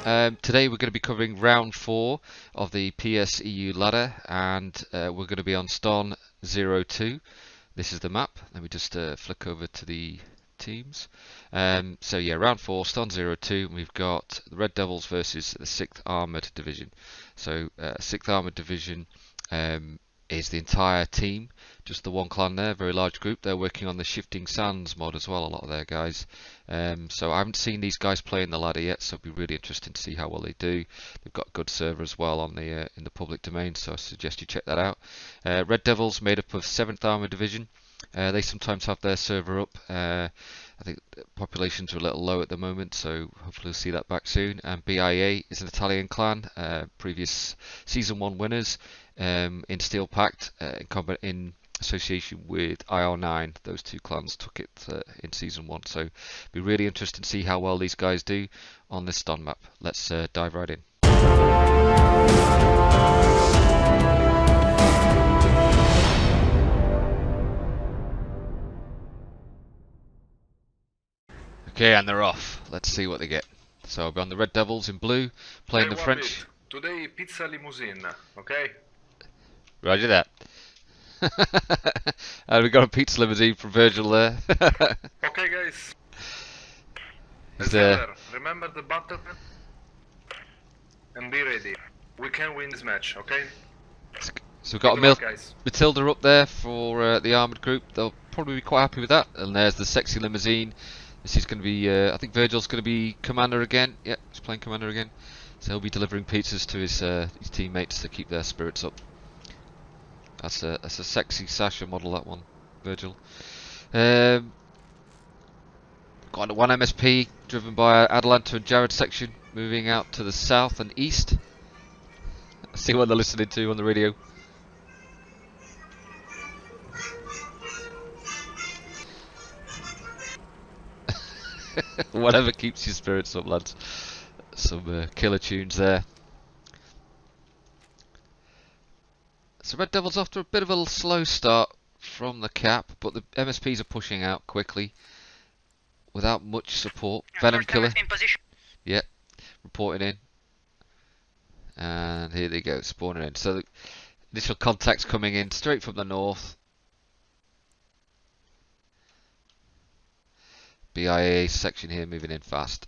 Today we're going to be covering round 4 of the PSEU ladder, and we're going to be on Stonne 02. This is the map. Let me just flick over to the teams. So yeah, round 4, Stonne 02. We've got the Red Devils versus the 6th Armoured Division. So 6th Armoured Division is the entire team, just the one clan there, very large group. They're working on the Shifting Sands mod as well, a lot of their guys. So I haven't seen these guys play in the ladder yet, so it'll be really interesting to see how well they do. They've got a good server as well on the in the public domain, so I suggest you check that out. Red Devils made up of 7th Armoured Division. They sometimes have their server up. I think populations are a little low at the moment, so hopefully we'll see that back soon. And BIA is an Italian clan, previous Season 1 winners in Steel Pact in association with IR9. Those two clans took it in Season 1, so it'll be really interesting to see how well these guys do on this Stonne map. Let's dive right in. Okay, and they're off. Let's see what they get. So I'll be on the Red Devils in blue, playing the French. Today pizza limousine, okay? Roger that. And we got a pizza limousine from Virgil there. Okay, guys. Remember the battle and be ready. We can win this match, okay? So we've got Matilda up there for the armoured group. They'll probably be quite happy with that. And there's the sexy limousine. This is going to be, I think Virgil's going to be commander again. Yep, he's playing commander again. So he'll be delivering pizzas to his teammates to keep their spirits up. That's a sexy Sasha model, that one, Virgil. Got one MSP driven by Atalanta and Jared section, moving out to the south and east. Let's see what they're listening to on the radio. Whatever keeps your spirits up, lads. Some killer tunes there. So Red Devils off to a bit of a slow start from the cap, but the MSPs are pushing out quickly without much support. Venom Killer. Yeah, reporting in. And here they go, spawning in. So the initial contacts coming in straight from the north. BIA section here moving in fast.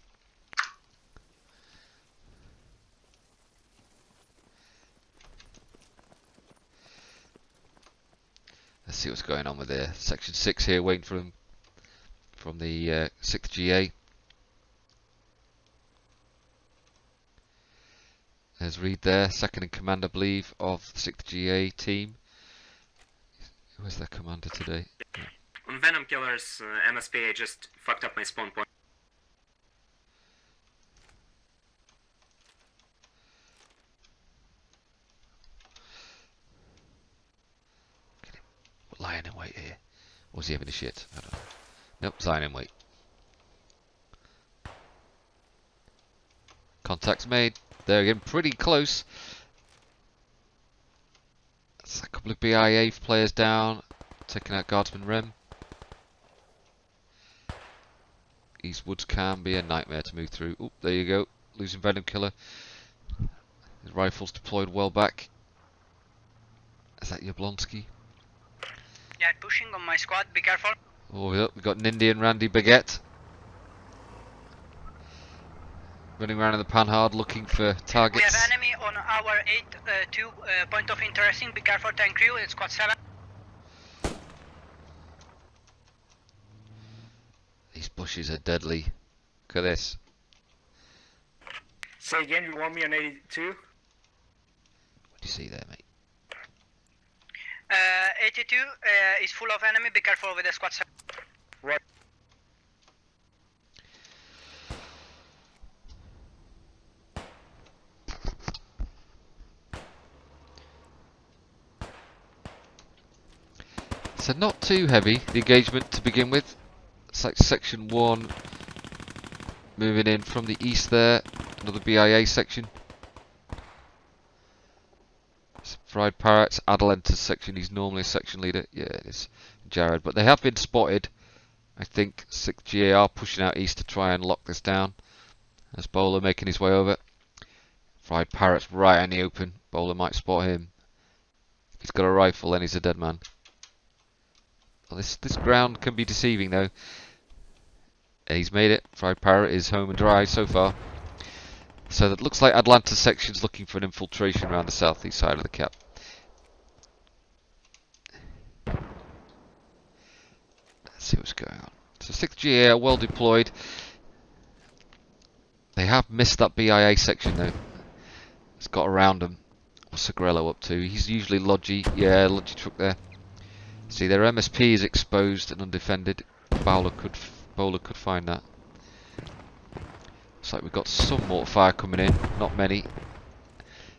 Let's see what's going on with there. Section 6 here waiting for them from the 6th GA. There's Reed there, second in command I believe of the 6th GA team. Where's their commander today? On Venom Killer's MSP, I just fucked up my spawn point. Lying in wait here. Or is he having a shit? I don't know. Nope, he's lying in wait. Contacts made. They're getting pretty close. That's a couple of BIA players down. Taking out Guardsman Rem. These woods can be a nightmare to move through. Oh, there you go. Losing Venom Killer. His rifle's deployed well back. Is that Yablonsky? Yeah, pushing on my squad, be careful. Oh, yeah, we've got Nindy and Randy Baguette. Running around in the Panhard looking for targets. We have enemy on our 8-2 point of interest. Be careful, tank crew, it's squad 7. These bushes are deadly. Look at this. Say again, you want me on 82? What do you see there, mate? 82 is full of enemy, be careful with the squad 7. Right. So not too heavy, the engagement to begin with. It's like section 1 moving in from the east there. Another BIA section. Fried Parrots, Atalanta's section. He's normally a section leader. Yeah, it is Jared. But they have been spotted. I think 6th GA are pushing out east to try and lock this down. As Bowler making his way over. Fried Parrot's right in the open. Bowler might spot him. If he's got a rifle, then he's a dead man. Well, this ground can be deceiving though. He's made it. Fried Parrot is home and dry so far. So that looks like Atlanta section's looking for an infiltration around the southeast side of the cap. Let's see what's going on. So 6th GA are well deployed. They have missed that BIA section though. It's got around them. What's Segrello up to? He's usually Logi. Yeah, Logi truck there. See, their MSP is exposed and undefended. Bowler could find that. Looks like we've got some mortar fire coming in. Not many.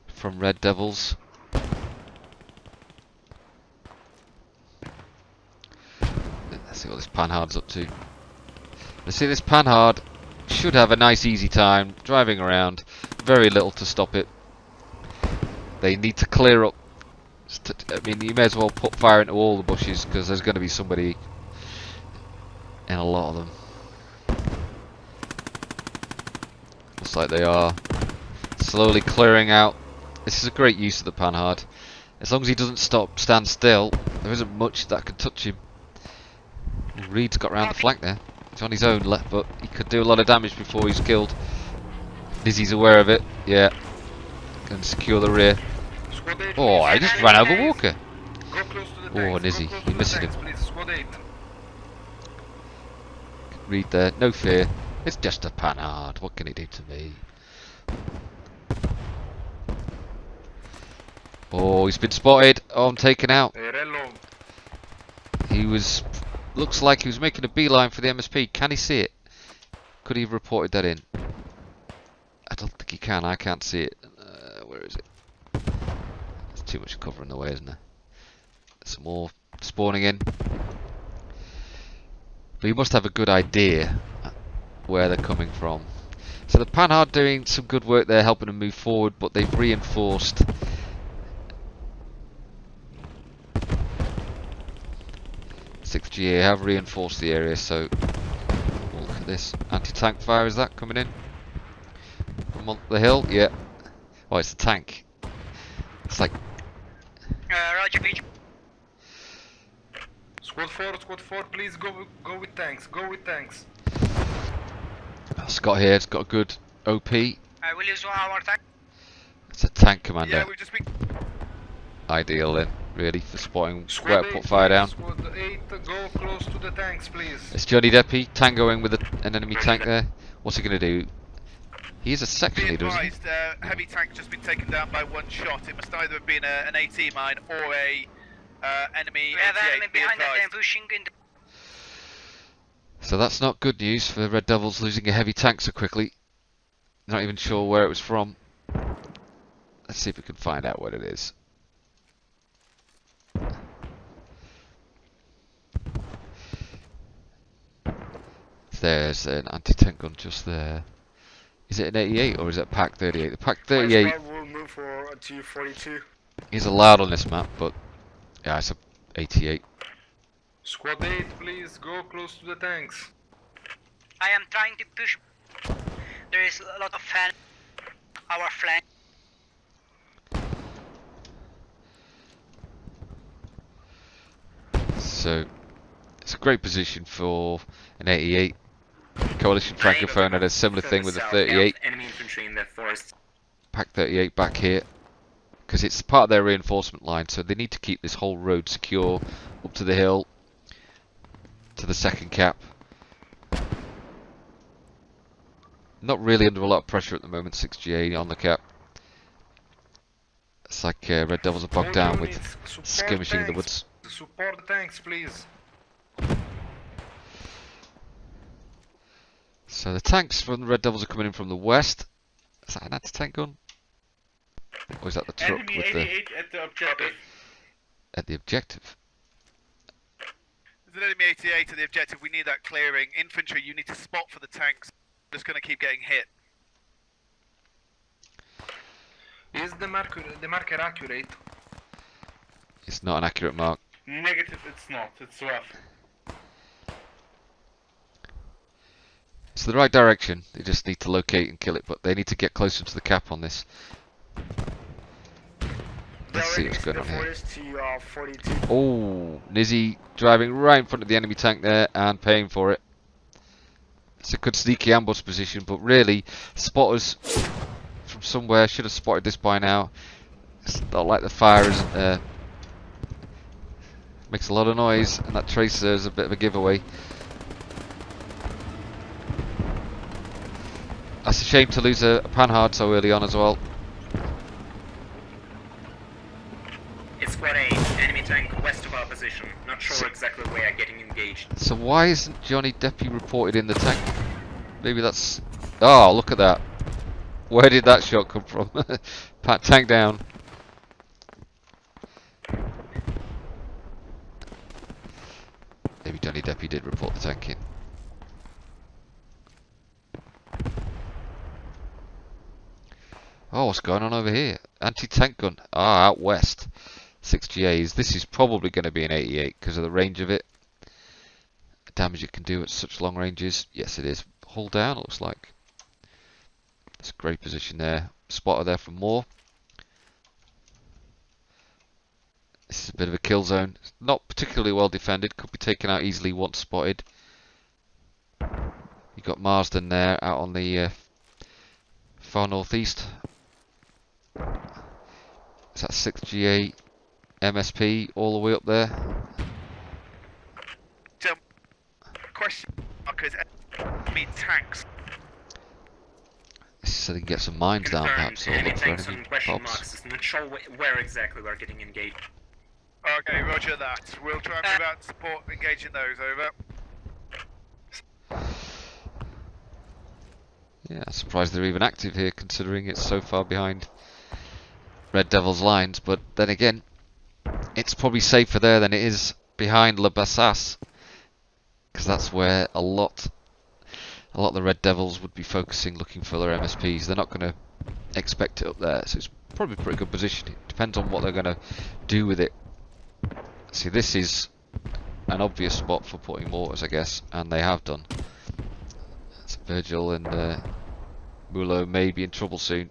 From Red Devils. Let's see what this Panhard's up to. Let's see, this Panhard should have a nice easy time driving around. Very little to stop it. They need to clear up. I mean, you may as well put fire into all the bushes because there's going to be somebody in a lot of them. Looks like they are slowly clearing out. This is a great use of the Panhard. As long as he doesn't stand still, there isn't much that can touch him. Reed's got round the flank there. He's on his own left, but he could do a lot of damage before he's killed. Dizzy's aware of it. Yeah. Can secure the rear. Oh, I just ran over Walker. Go close to the Oh, tanks. Nizzy, Go close you're to missing the him. tanks, please. Squad 8. Reed there, no fear. It's just a Panhard. What can he do to me? Oh, he's been spotted. Oh, I'm taken out. Rello. He was. Looks like he was making a beeline for the MSP. Can he see it? Could he have reported that in? I don't think he can. I can't see it. Where is it? There's too much cover in the way, isn't there? Some more spawning in. But you must have a good idea where they're coming from. So the Panhard doing some good work there, helping them move forward, but they've reinforced. 6th GA have reinforced the area, so look at this. Anti-tank fire, is that coming in? From on the hill? Yeah. Oh, it's a tank. It's like... Roger, Beach. Squad 4, please go with tanks. Go with tanks. Scott here, it's got a good OP. I will use 1 hour tank. It's a tank commander. Yeah, we've just been. Ideal then, really, for spotting Squad where to 8, put fire please. down. Squad 8, go close to the tanks, please. It's Johnny Deppy tangoing with an enemy tank there. What's he going to do? He is a section Be leader, isn't he? advised, heavy tank just been taken down by 1 shot. It must either have been an AT mine or a enemy We have 88. enemy Be behind us advised. and pushing in the... So that's not good news for the Red Devils losing a heavy tank so quickly. Not even sure where it was from. Let's see if we can find out what it is. There's an anti-tank gun just there. Is it an 88 or is it a Pack 38? The Pack 38 will move for a 242. is allowed on this map, but yeah, it's a 88. Squad 8, please go close to the tanks. I am trying to push. There is a lot of fan. Our flank. So it's a great position for an 88. Coalition Francophone had a similar thing with a 38. Enemy infantry in the forest. Pack 38 back here. Because it's part of their reinforcement line, so they need to keep this whole road secure up to the hill, to the second cap. Not really under a lot of pressure at the moment, 6GA on the cap. It's like Red Devils are bogged down with skirmishing in the woods. Support the tanks, please. So the tanks from the Red Devils are coming in from the west. Is that an anti-tank gun? Or is that the truck Enemy with the... 88 at the objective. At the objective? There's an enemy 88 at the objective. We need that clearing. Infantry, you need to spot for the tanks. Just going to keep getting hit. Is the marker accurate? It's not an accurate mark. Negative, it's not. It's rough. It's the right direction. They just need to locate and kill it, but they need to get closer to the cap on this. Let's see what's going on here. To 42. Oh, Nizzy driving right in front of the enemy tank there and paying for it. It's a good sneaky ambush position, but really, spotters from somewhere should have spotted this by now. It's not like the fire isn't there. Makes a lot of noise, and that tracer is a bit of a giveaway. That's a shame to lose a Panhard so early on as well. It's Squad 8, enemy tank west of our position. Not sure exactly where, getting engaged. So why isn't Johnny Deppy reported in the tank? Maybe that's... Oh, look at that. Where did that shot come from? Pat, tank down. Maybe Johnny Deppy did report the tank in. Oh, what's going on over here? Anti-tank gun. Ah, out west. 6 GAs. This is probably going to be an 88 because of the range of it. The damage it can do at such long ranges. Yes, it is. Hold down, it looks like. It's a great position there. Spotter there for more. This is a bit of a kill zone. It's not particularly well defended. Could be taken out easily once spotted. You've got Marsden there out on the far northeast. Is that 6GA MSP all the way up there? Question markers, enemy tanks. So they can get some mines down perhaps, or Enemy look for tanks enemy on question pops. marks. Not sure where exactly we're getting engaged. Okay, roger that. We'll try and move out support, engaging those, over. Yeah, I'm surprised they're even active here considering it's so far behind Red Devil's lines, but then again, it's probably safer there than it is behind Le Bassas, because that's where a lot of the Red Devils would be focusing, looking for their MSPs. They're not going to expect it up there, so it's probably a pretty good position. It depends on what they're going to do with it. See, this is an obvious spot for putting mortars, I guess, and they have done. So Virgil and Mulo may be in trouble soon.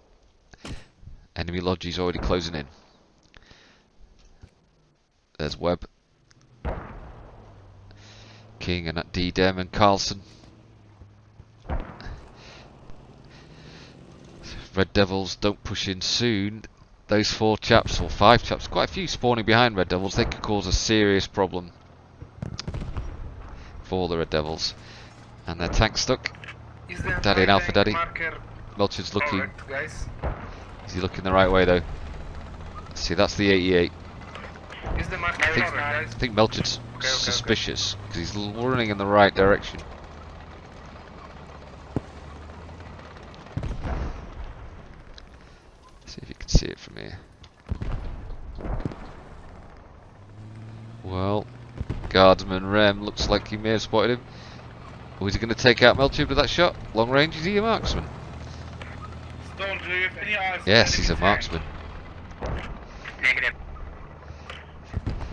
Enemy Logi's already closing in. There's Webb, King and D-Dem and Carlson. Red Devils don't push in soon. Those 4 chaps, or 5 chaps, quite a few spawning behind Red Devils, they could cause a serious problem for the Red Devils. And their tank stuck. Is the Daddy and Alpha Daddy. marker Melchard's looking. correct, guys? Is he looking the right way though? See, that's the 88. Is the marker I think, correct, guys? I think Melchard's Okay. suspicious because he's running in the right direction. See if you can see it from here. Well, Guardsman Rem looks like he may have spotted him. Or is he going to take out Melchard with that shot? Long range? Is he a marksman? Stone, do you have any eyes? Yes, he's a marksman. Negative.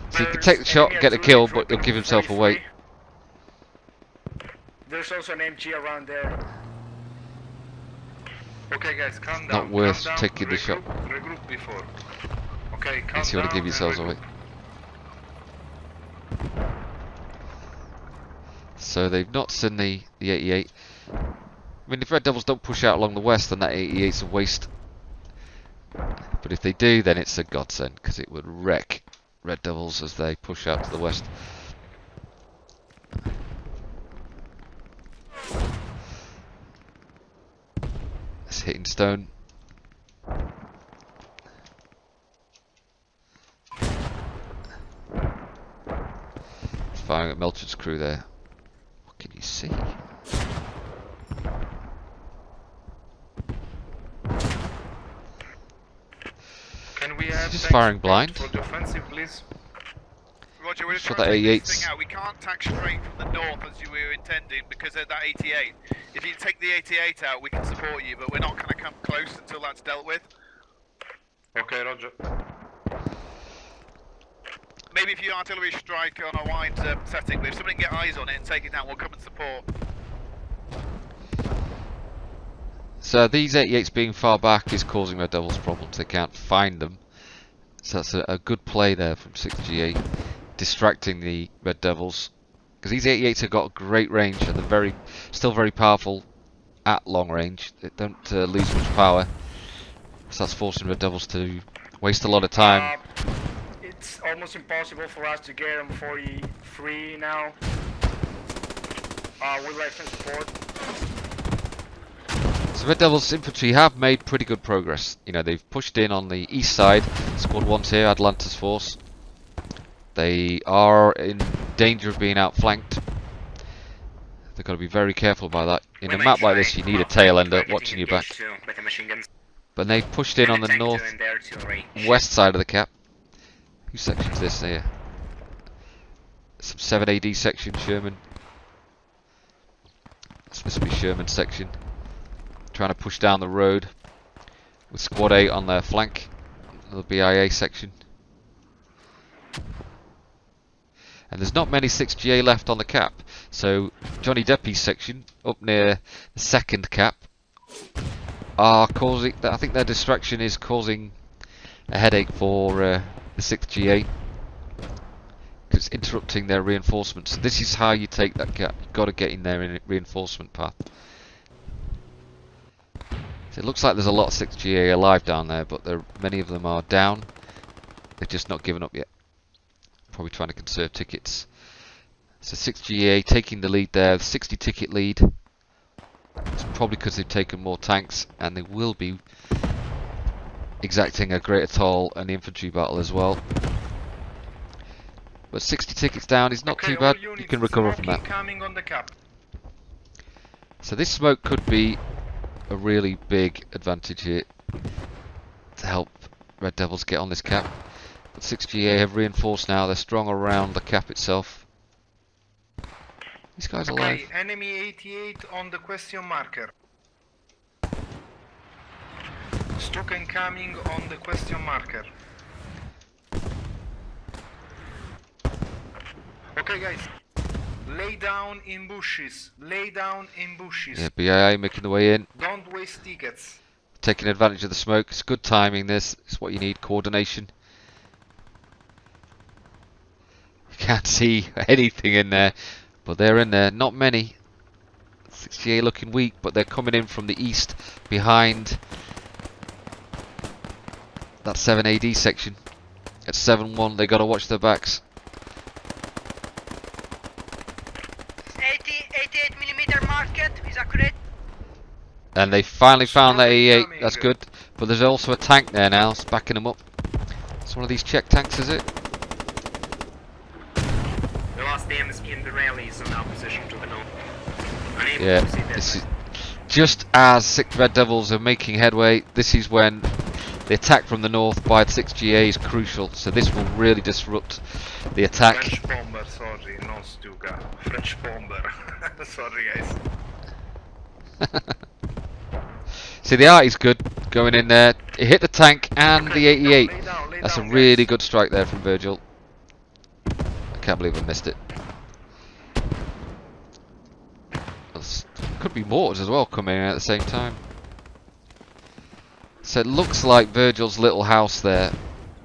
So he can take the shot, get the kill, but he'll give himself away. There's also an MG around there. Okay, guys, calm down. Not worth calm down, taking the shot. Regroup before. Okay, calm Unless you want to down give yourselves and away. So they've not seen the 88. I mean, if Red Devils don't push out along the west, then that 88's a waste. But if they do, then it's a godsend, because it would wreck Red Devils as they push out to the west. It's hitting Stone. It's firing at Melchard's crew there. What can you see? Can we Is he have just tank firing support blind? for the offensive, please? Roger, we're just Shot trying that to take 88's. this thing out. We can't tack straight from the north as you were intending because of that 88. If you take the 88 out, we can support you, but we're not going to come close until that's dealt with. Okay, Roger. Maybe if you artillery strike on a wide setting, but if somebody can get eyes on it and take it down, we'll come and support. So these 88s being far back is causing Red Devils problems. They can't find them. So that's a good play there from 6GA, distracting the Red Devils. Because these 88s have got great range and they're still very powerful at long range. They don't lose much power. So that's forcing Red Devils to waste a lot of time. It's almost impossible for us to get on 43 now. We're left in support. So Red Devils infantry have made pretty good progress. You know, they've pushed in on the east side. Squad 1's here, Atlanta's force. They are in danger of being outflanked. They've got to be very careful about that. In a map like this, you need a tail ender watching your back. But they've pushed in on the north-west side of the cap. Whose section's this here? Some 7 AD section, Sherman. This must be Sherman's section. Trying to push down the road with Squad 8 on their flank. Another BIA section. And there's not many 6GA left on the cap. So Johnny Deppy's section, up near the second cap, are causing, I think their distraction is causing a headache for the 6GA. Because it's interrupting their reinforcements. This is how you take that cap. You've got to get in their reinforcement path. So it looks like there's a lot of 6GA alive down there, but many of them are down. They've just not given up yet. Probably trying to conserve tickets. So 6GA taking the lead there, 60 ticket lead. It's probably because they've taken more tanks, and they will be exacting a greater toll in the infantry battle as well. But 60 tickets down is not too bad. You can recover from that. Coming on the cap. So this smoke could be a really big advantage here to help Red Devils get on this cap. But 6GA have reinforced now. They're strong around the cap itself. These guys are alive. Okay, enemy 88 on the question marker. Stoken coming on the question marker. Okay guys, lay down in bushes, lay down in bushes. Yeah, BIA making the way in. Don't waste tickets. Taking advantage of the smoke. It's good timing this. It's what you need, coordination. You can't see anything in there, but they're in there. Not many. 6GA looking weak, but they're coming in from the east behind that 7 AD section. At 7-1, they got to watch their backs. 88mm market is accurate. And they finally found that 88. That's good. But there's also a tank there now. It's backing them up. It's one of these Czech tanks, is it? We lost the MSP and the rallies on our position to the north. Unable Yeah, to see this this. is just as 6 Red Devils are making headway. This is when the attack from the north by the 6GA is crucial. So this will really disrupt the attack. French bomber, sorry, no Stuka. French bomber. Sorry guys. See, the art is good going in there. It hit the tank and the 88. Lay down, That's a guys. really good strike there from Virgil. I can't believe I missed it. Could be mortars as well coming in at the same time. So it looks like Virgil's little house there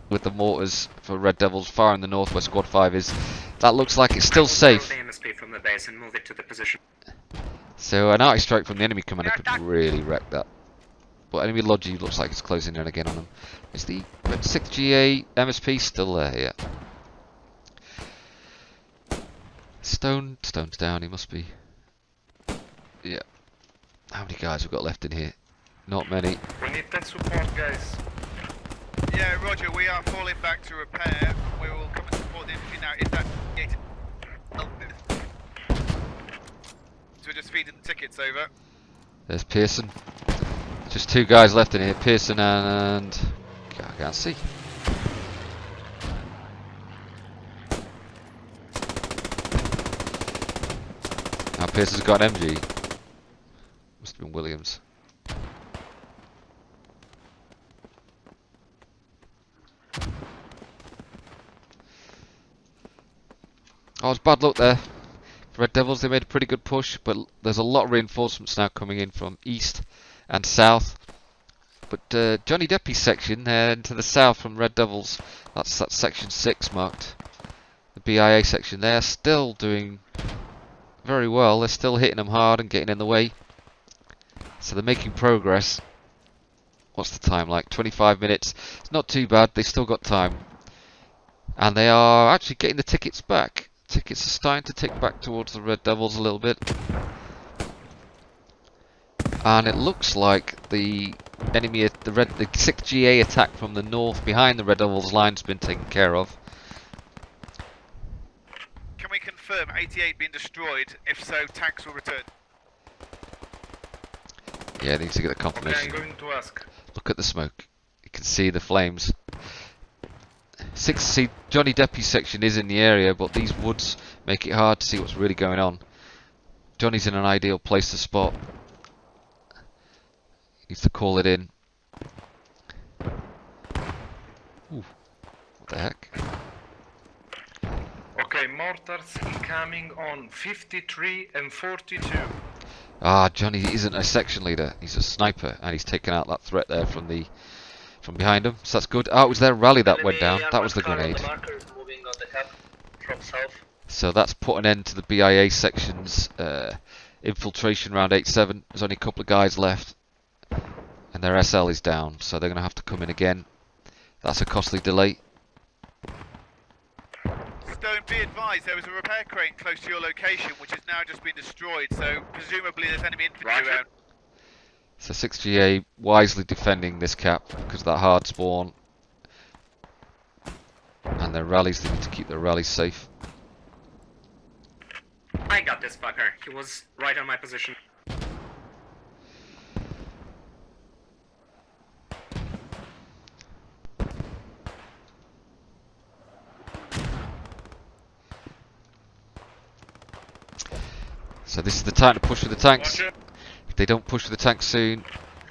with the mortars for Red Devils far in the north where Squad 5 is. That looks like it's still safe. The MSP from the base and move it to the position. So an arty strike from the enemy commander could really wreck that. But enemy Logi looks like it's closing in again on them. Is the 6GA MSP still there? Yeah. Stone's down, he must be. Yeah. How many guys have we got left in here? Not many. We need 10 support guys. Yeah, Roger, we are falling back to repair. We will come and support the infantry now. Is that it? So we're just feeding the tickets over. There's Pearson. Just 2 guys left in here. Pearson and... I can't see. Now Pearson's got an MG. Must have been Williams. Oh, it's bad luck there. For Red Devils, they made a pretty good push, but there's a lot of reinforcements now coming in from east and south. But Johnny Depp's section to the south from Red Devils, that's section 6 marked. The BIA section, they're still doing very well. They're still hitting them hard and getting in the way. So they're making progress. What's the time like? 25 minutes. It's not too bad. They've still got time. And they are actually getting the tickets back. Tickets are starting to tick back towards the Red Devils a little bit. And it looks like the enemy, the 6GA attack from the north behind the Red Devils line's been taken care of. Can we confirm 88 being destroyed? If so, tanks will return. Yeah, they need to get the Okay, confirmation. I'm going to ask. Look at the smoke. You can see the flames. See, Johnny Depp's section is in the area, but these woods make it hard to see what's really going on. Johnny's in an ideal place to spot. He needs to call it in. Ooh, what the heck? Okay, mortars incoming on 53 and 42. Ah, Johnny isn't a section leader. He's a sniper, and he's taken out that threat there from behind him. So that's good. Oh, it was their rally that went down. That was the grenade. So that's put an end to the BIA section's infiltration round 8-7. There's only a couple of guys left, and their SL is down. So they're going to have to come in again. That's a costly delay. Stone, be advised, there was a repair crane close to your location, which has now just been destroyed, so presumably there's enemy infantry around. So 6GA wisely defending this cap because of that hard spawn. And their rallies, they need to keep their rallies safe. I got this fucker. He was right on my position. So this is the time to push with the tanks. If they don't push with the tanks soon,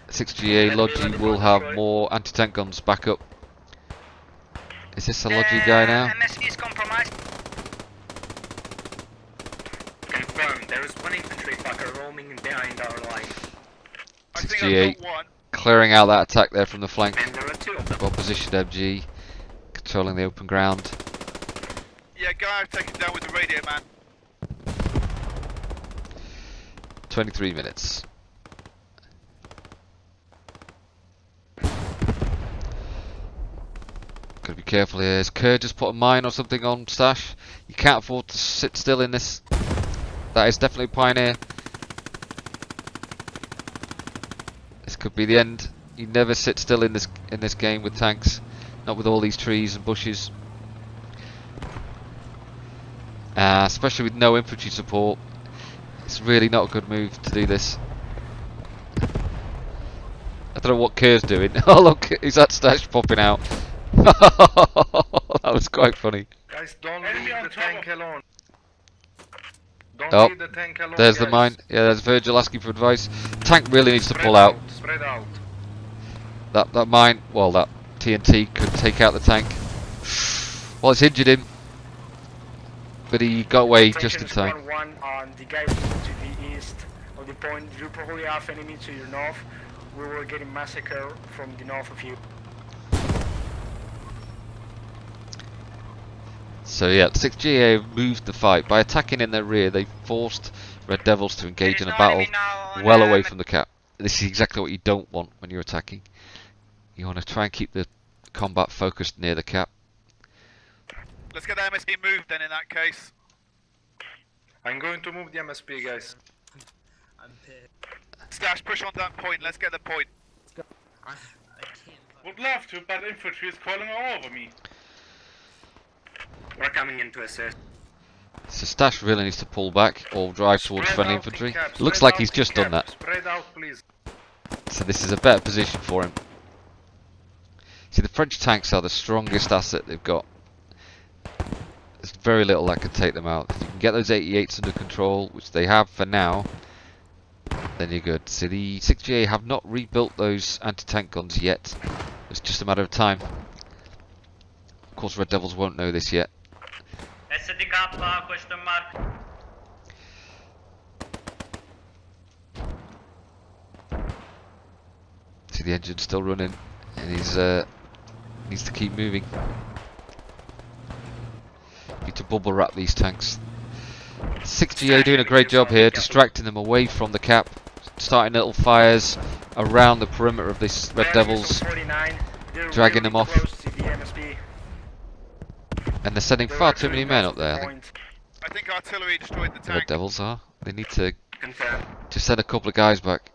6GA Logi will have more anti-tank guns back up. Is this a Logi guy now? MSV is compromised. Confirmed. There is one infantry fucker roaming behind our line. I think 6GA I've got one. clearing out that attack there from the flank. And there are two of them. Well positioned MG, controlling the open ground. Yeah, guy I've taken down with the radio man. 23 minutes. Gotta be careful here. Has Kerr just put a mine or something on Stash? You can't afford to sit still in this. That is definitely Pioneer. This could be the end. You never sit still in this game with tanks. Not with all these trees and bushes. Especially with no infantry support. It's really not a good move to do this. I don't know what Kerr's doing. Oh look, is that Stash popping out? That was quite funny. Guys, don't leave the tank alone. Don't Oh, leave the tank alone. there's the guys. mine. Yeah, there's Virgil asking for advice. Tank really needs to Spread pull out. Spread out. That mine, well, that TNT could take out the tank. Well, it's injured him, but he got away just in time. 1 on the guy to the east of the point. You probably have enemy to your north. We were getting massacred from the north of you. So yeah, 6GA moved the fight by attacking in their rear. They forced Red Devils to engage in a battle well away from the cap. This is exactly what you don't want when you're attacking. You want to try and keep the combat focused near the cap. Let's get the MSP moved then in that case. I'm going to move the MSP, guys. Stash, push on that point, let's get the point. Would love to, but infantry is calling all over me. We're coming in to assist. So Stash really needs to pull back or drive towards Spread friendly out in infantry. cap, It looks spread like out he's in just cap. done that. Spread out, please. So this is a better position for him. See, the French tanks are the strongest asset they've got. There's very little that can take them out. If you can get those 88s under control, which they have for now, then you're good. So the 6GA have not rebuilt those anti-tank guns yet. It's just a matter of time. Of course, Red Devils won't know this yet. SDK question mark. the engine's still running, and he's needs to keep moving. Need to bubble wrap these tanks. 6GA doing a great job here, distracting them away from the cap, starting little fires around the perimeter of this Red Devils, dragging them off. And they're sending far too many men up there, I think artillery destroyed the the tank. Red Devils are. They need to Confirm. send a couple of guys back.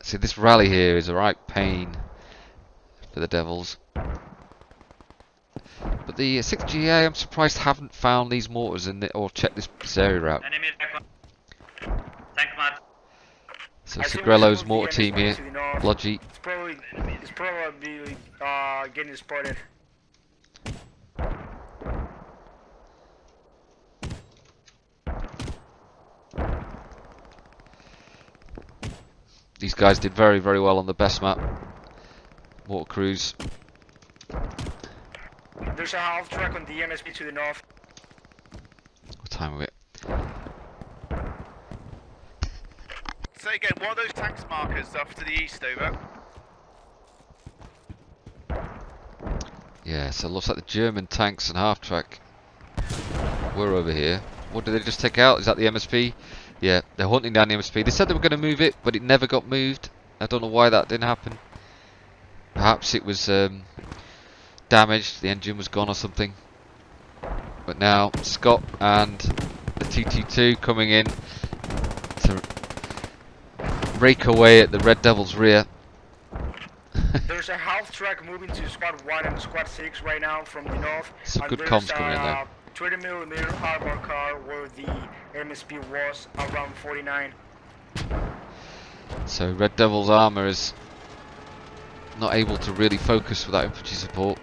See, this rally here is a right pain for the Devils. But the 6GA, I'm surprised haven't found these mortars in the, or checked this area out. Enemy tank mark. So Segrello's mortar team here, Blodgy. It's probably getting spotted. These guys did very, very well on the best map. Mortar crews. There's a half track on the MSP to the north. What time are we? Say again, what are those tanks markers off to the east, over? Yeah, so it looks like the German tanks and half track were over here. What did they just take out? Is that the MSP? Yeah, they're hunting down the MSP. They said they were going to move it, but it never got moved. I don't know why that didn't happen. Perhaps it was damaged, the engine was gone or something. But now Scott and the TT2 coming in to rake away at the Red Devils' rear. There's a half track moving to squad 1 and squad 6 right now from the north. Some And good there's comms coming in a there. 20mm armor car where the MSP was around 49. So Red Devil's armour is not able to really focus without infantry support.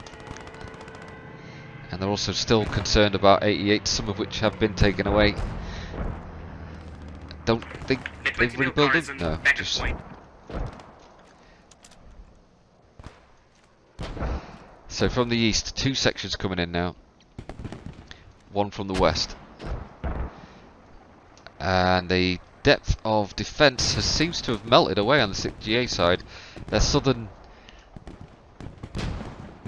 And they're also still concerned about 88, some of which have been taken away. Don't think they've rebuilt it? No, just... So from the east, two sections coming in now. One from the west. And the depth of defence seems to have melted away on the 6GA side. Their southern...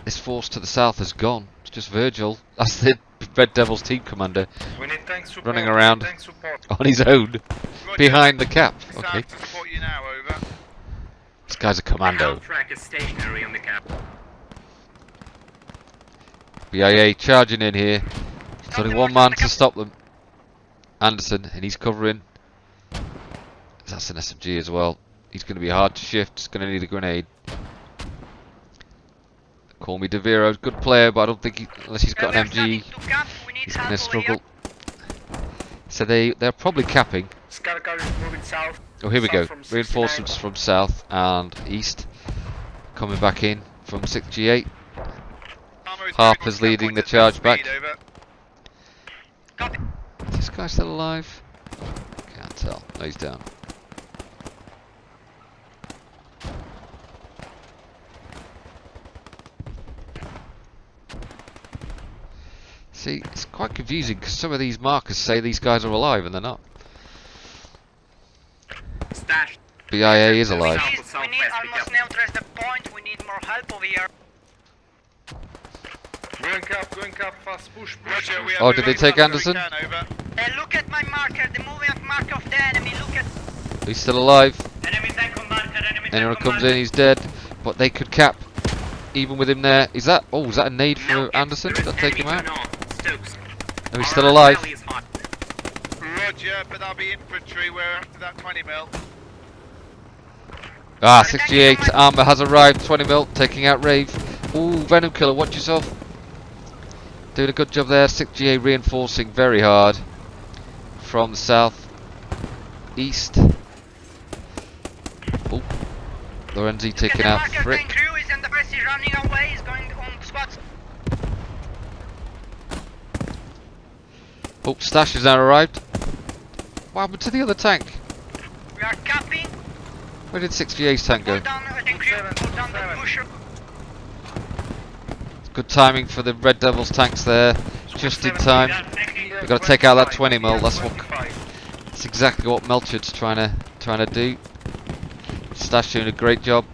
This force to the south has gone. It's just Virgil. That's the Red Devils team commander. We need tank support. Running around Tank support. on his own. Roger. Behind the cap. Sam Okay. to support you now, over. This guy's a The commando. help track is stationary on the cap. BIA charging in here. There's only one man to stop them. Anderson, and he's covering. That's an SMG as well. He's going to be hard to shift. He's going to need a grenade. Call me De Viro's good player, but I don't think unless he's got an MG, he's going to struggle. So they're probably capping. Scout car is moving south. Oh, here we south go. from 69. Reinforcements from south and east coming back in from 6G8. Harper's leading the charge back. Over. Is this guy still alive? Can't tell. No, he's down. See, it's quite confusing because some of these markers say these guys are alive and they're not. Stash. BIA is alive. We need almost neutralize the point. We need more help over here. Going up, fast, push, push. Roger, we are Oh, did they moving take as fast as we Anderson? can, over. Look at my marker, the moving marker of the enemy. Look at. He's still alive. Enemy tank on marker. Enemy Anyone comes in, he's dead. But they could cap, even with him there. Is that? Oh, is that a nade for Anderson? Did that take him out? No, he's still alive. Roger, but that'll be infantry. We're after that 20mm. Ah, 68 armor has arrived. 20 mil, taking out Rave. Ooh, Venom Killer, watch yourself. Doing a good job there. 6GA reinforcing very hard from the south east. Oh, Lorenzi taking out Frick. Crew is in the press. He's running away. He's going on spots. Oh, Stash has now arrived. What happened to the other tank? We are capping. Where did 6GA's tank go? Pull down the crew. Pull down the pusher. Good timing for the Red Devils tanks there. Just in time. We've got to take out that 20mm. That's exactly what Melchard's trying to do. Stash doing a great job.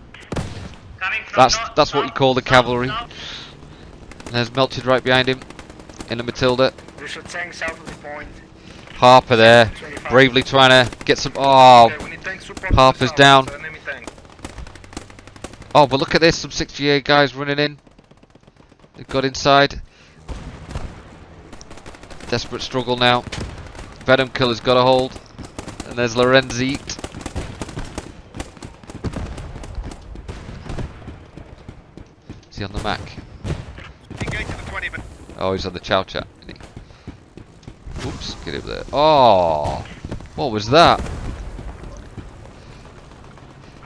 Coming from That's what you call the south, cavalry. south. There's Melted right behind him in the Matilda. There's a tank south of the point. Harper there, 25. bravely trying to get some. Oh, Okay, we need tank support to the Harper's south, down. it's an enemy tank. Oh, but look at this, some 6GA guys running in. They've got inside. Desperate struggle now. Venom Killer's got a hold. And there's Lorenzi. Is he on the Mac? Engage in the 20 minutes. Oh, he's on the Chow Chat, isn't he? Oops, get him there. Oh, what was that?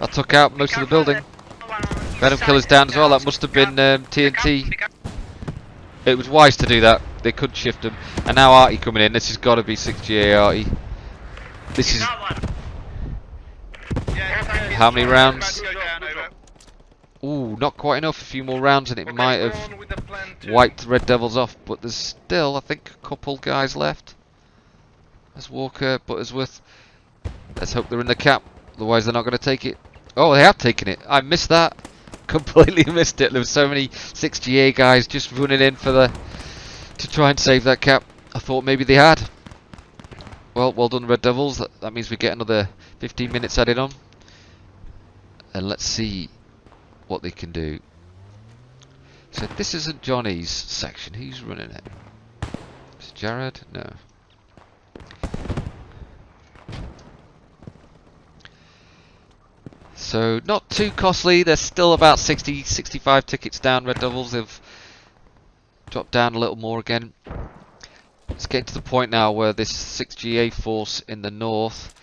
That took out most of the building. Venom Killer's down as well. That must have been TNT. It was wise to do that. They could shift him. And now Artie coming in. This has got to be 6GA Artie. This is Yeah, how many rounds? Go down, over. Ooh, not quite enough. A few more rounds and it Okay, might go have on with the plan two. wiped the Red Devils off. But there's still, I think, a couple guys left. There's Walker, Buttersworth. Let's hope they're in the cap. Otherwise they're not going to take it. Oh, they have taken it. I missed that. Completely missed it. There were so many 6GA guys just running in for to try and save that cap. I thought maybe they had. Well done, Red Devils. That means we get another 15 minutes added on. And let's see what they can do. So this isn't Johnny's section. Who's running it? Is it Jared? No. So not too costly. There's still about 60, 65 tickets down. Red Devils have dropped down a little more again. It's getting to the point now where this 6GA force in the north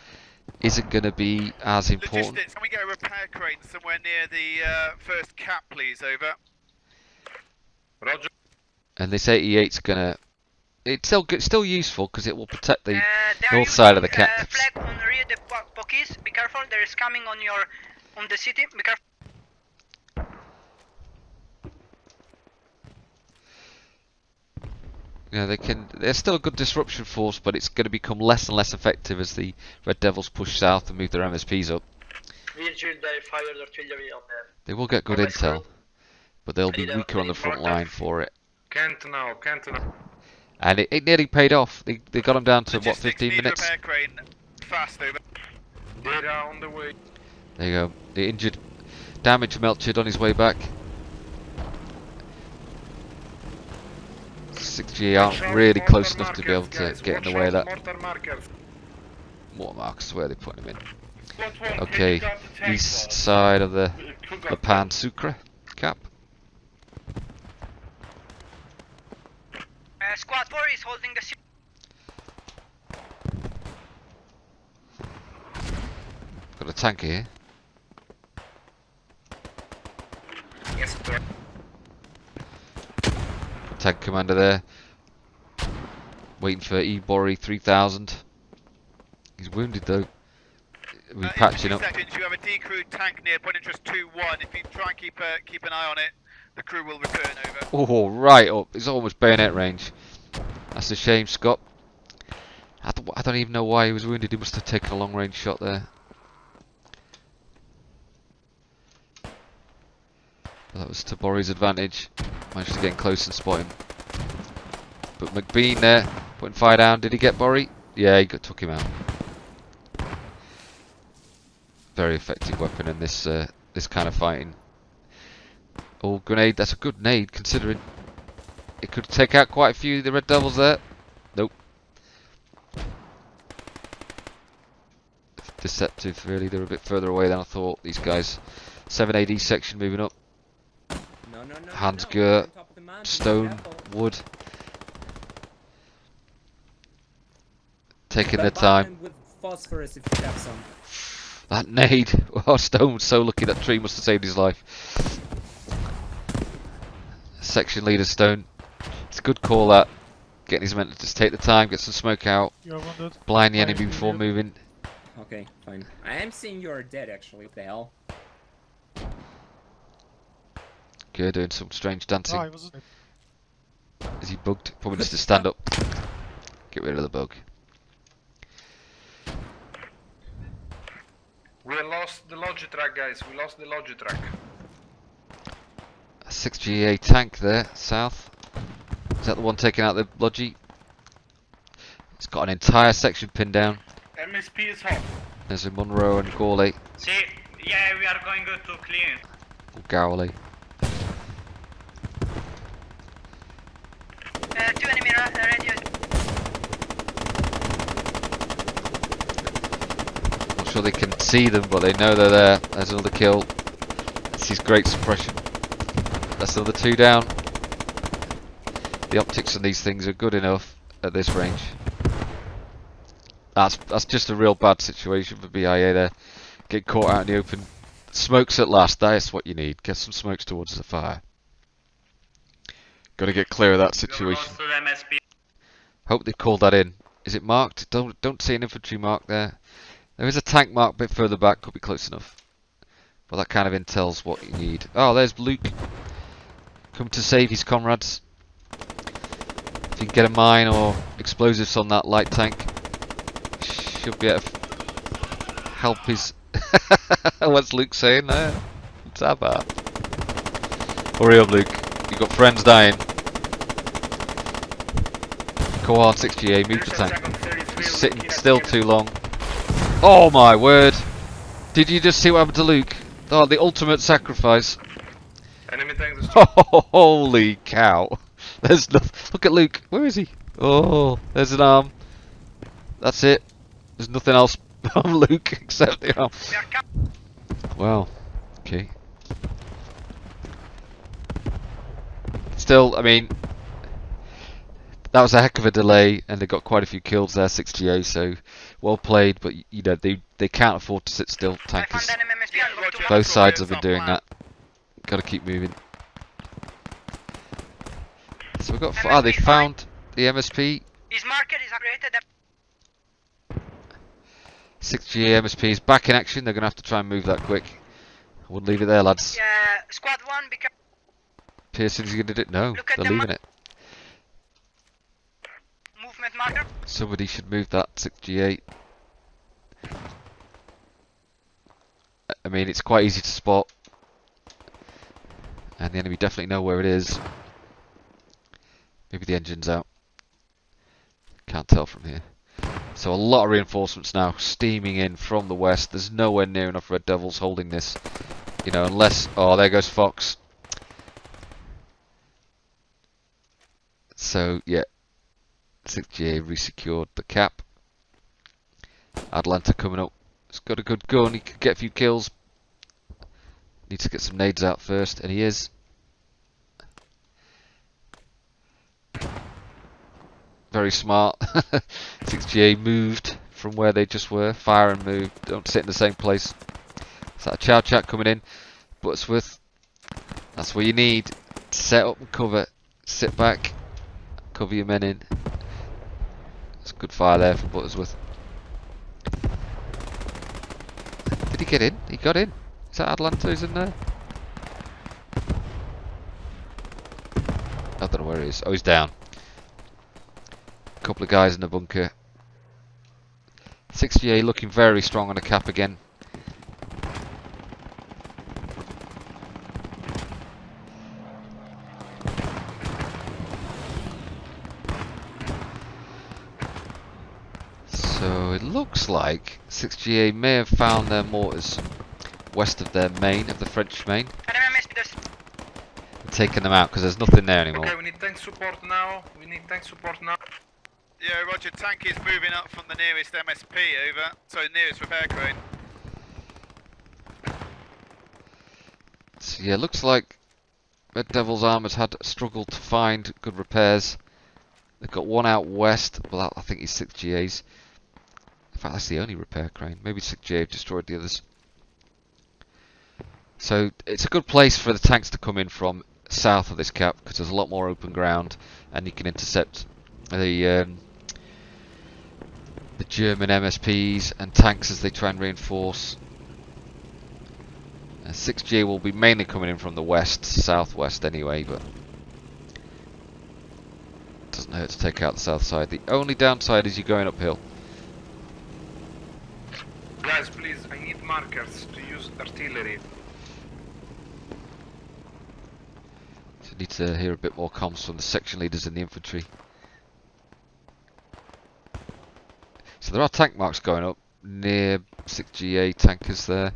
isn't going to be as important. Logistics, can we get a repair crane somewhere near the first cap, please? Over. Roger. And this 88's going to... It's still useful because it will protect the They are north side of the using, cap. flag on Rio de Poquis. Be careful, there is coming on the city. Be careful. Yeah, they're still a good disruption force, but it's going to become less and less effective as the Red Devils push south and move their MSPs up. They will get good intel, but they'll be weaker on the front line for it. Can't now. And it nearly paid off. They got them down to, what, Logistics, 15 need minutes? repair crane. Fast, over. Data on the way. There you go. The injured, damaged Melchid on his way back. 6G Watch aren't out, really mortar close enough to be able markers, to guys. get in the Watch way of out, that. mortar markers. Mortar markers, where are they putting him in? Slot 1, Okay, can you grab the tank east for us? side of the Cougar. Pan Sucre cap. Squad 4 is holding the city. Got a tank here. Yes, sir. Tank commander there. Waiting for Ebori 3000. He's wounded though. We're patching up. Seconds, you have a decrewed tank near point interest 2-1. If you try and keep an eye on it, the crew will return, over. Oh, right up. It's almost bayonet range. That's a shame, Scott. I don't even know why he was wounded. He must have taken a long range shot there. But that was to Bori's advantage. Managed to get in close and spot him. But McBean there, putting fire down. Did he get Bori? Yeah, he took him out. Very effective weapon in this this kind of fighting. Oh, grenade. That's a good nade considering it could take out quite a few of the Red Devils there. Nope. Deceptive, really. They're a bit further away than I thought. These guys. 7 AD section moving up. Hans Gert, Stone, Wood. Taking their time. With phosphorus if you have some. That nade. Oh, Stone was so lucky that tree must have saved his life. Section leader Stone. It's a good call that. Getting his men to just take the time, get some smoke out. Blind the enemy before moving. Okay, fine. I am seeing you're dead actually, what the hell? Okay, doing some strange dancing. Is he bugged? Probably needs to stand up. Get rid of the bug. We lost the Logitrack, guys. We lost the Logitrack. A 6GA tank there, south. Is that the one taking out the Logi? It's got an entire section pinned down. MSP is hot. There's a Monroe and Gawley. See, yeah, we are going to clean. Or Gowley. 2 enemy radio. Not sure they can see them, but they know they're there. There's another kill. This is great suppression. That's another 2 down. The optics on these things are good enough at this range. That's just a real bad situation for BIA there. Get caught out in the open. Smokes at last, that's what you need. Get some smokes towards the fire. Got to get clear of that situation. Hope they've called that in. Is it marked? Don't see an infantry mark there. There is a tank mark a bit further back, could be close enough. But that kind of intel's what you need. Oh, there's Luke. Come to save his comrades. If you can get a mine or explosives on that light tank, should be able to help his... What's Luke saying there? What's that about? Hurry up, Luke. You've got friends dying. Go on, 6GA, move the tank. He's sitting still too long. Oh my word! Did you just see what happened to Luke? Oh, the ultimate sacrifice. Enemy tank is Holy cow! There's nothing. Look at Luke. Where is he? Oh, there's an arm. That's it. There's nothing else on Luke except the arm. Wow. Okay. Still, I mean, that was a heck of a delay, and they got quite a few kills there, 6GA. So well played, but you know they can't afford to sit still. Tankers. Both sides have been doing that. Got to keep moving. So we got. They found the MSP. His marker is created. 6GA MSP is back in action. They're going to have to try and move that quick. I wouldn't leave it there, lads. Squad 1 because. Pearson's going to do it. No, they're leaving it. Movement marker. Somebody should move that 6GA. I mean, it's quite easy to spot. And the enemy definitely know where it is. Maybe the engine's out. Can't tell from here. So a lot of reinforcements now steaming in from the west. There's nowhere near enough Red Devils holding this. You know, unless... Oh, there goes Fox. So, yeah. 6GA resecured the cap. Atlanta coming up. He's got a good gun. He could get a few kills. Needs to get some nades out first, and he is. Very smart. 6GA moved from where they just were. Fire and move. Don't sit in the same place. Is that a Chow Chat coming in? Buttersworth. That's what you need. Set up and cover. Sit back. Cover your men in. It's good fire there from Buttersworth. Did he get in? He got in. Is that Atlanta who's in there? I don't know where he is. Oh, he's down. Couple of guys in the bunker. 6GA looking very strong on the cap again. So it looks like 6GA may have found their mortars west of their main, of the French main. Taking them out because there's nothing there anymore. Okay, we need tank support now. Yeah, roger. Tank is moving up from the nearest MSP, over. So nearest repair crane. So yeah, looks like Red Devil's armors had struggled to find good repairs. They've got one out west. Well, I think he's 6GA's. In fact, that's the only repair crane. Maybe 6GA have destroyed the others. So it's a good place for the tanks to come in from south of this cap because there's a lot more open ground and you can intercept the German MSPs and tanks as they try and reinforce. 6GA will be mainly coming in from the west, southwest anyway, but it doesn't hurt to take out the south side. The only downside is you're going uphill. Guys, please, I need markers to use artillery. So need to hear a bit more comms from the section leaders and the infantry. So there are tank marks going up near 6GA tankers there.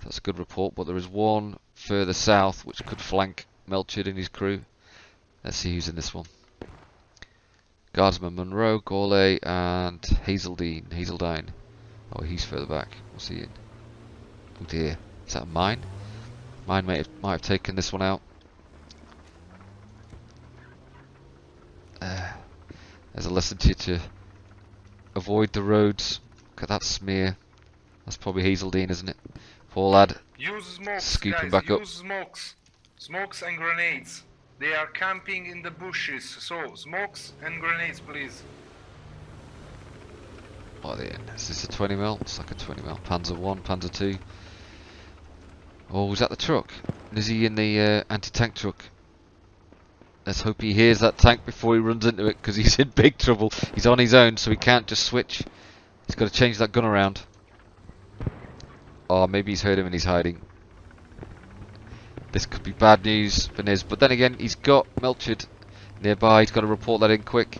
That's a good report, but there is one further south which could flank Melchard and his crew. Let's see who's in this one. Guardsman Monroe, Gourlay and Hazeldine. Oh, he's further back. What's he in? Oh dear. Is that a mine? Mine might have taken this one out. There's a lesson to you to avoid the roads. Look at that smear. That's probably Hazeldine, isn't it? Poor lad. Use smokes, Scooping guys. back up. Use smokes. Smokes and grenades. They are camping in the bushes. So, smokes and grenades, please. What are they in? Is this a 20mm? It's like a 20mm. Panzer 1, Panzer 2. Oh, was that the truck? Is he in the anti-tank truck? Let's hope he hears that tank before he runs into it, because he's in big trouble. He's on his own, so he can't just switch. He's got to change that gun around. Oh, maybe he's heard him and he's hiding. This could be bad news for Niz, but then again, he's got Melchard nearby. He's got to report that in quick.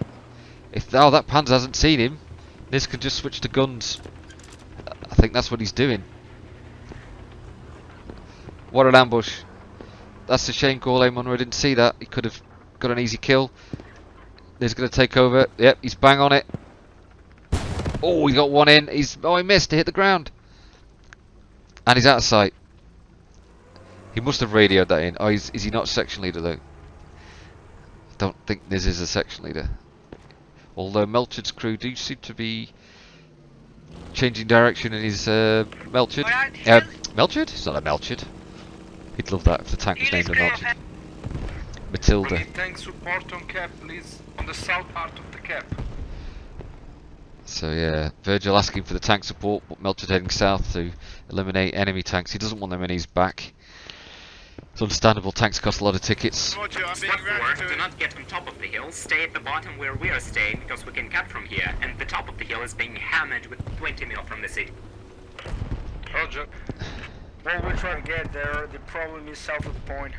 If that Panzer hasn't seen him, Niz can just switch to guns. I think that's what he's doing. What an ambush! That's a shame. Gourlay Monroe didn't see that. He could have got an easy kill. Niz going to take over. Yep, he's bang on it. Oh, he got one in. He missed. He hit the ground. And he's out of sight. He must have radioed that in. Oh, is he not section leader though? Don't think Niz is a section leader. Although Melchard's crew do seem to be changing direction in his Melchard. Melchard? It's not a Melchard. He'd love that if the tank was named a Melchard. We Matilda. need tank support on cap, please. On the south part of the cap. So yeah, Virgil asking for the tank support, but Melchard heading south to eliminate enemy tanks. He doesn't want them in his back. It's understandable, tanks cost a lot of tickets. Roger, I'm being Squad 4, routed do to it. not get on top of the hill. Stay at the bottom where we are staying, because we can cut from here. And the top of the hill is being hammered with 20 mil from the city. Roger. Well, we're trying to get there. The problem is south of the point.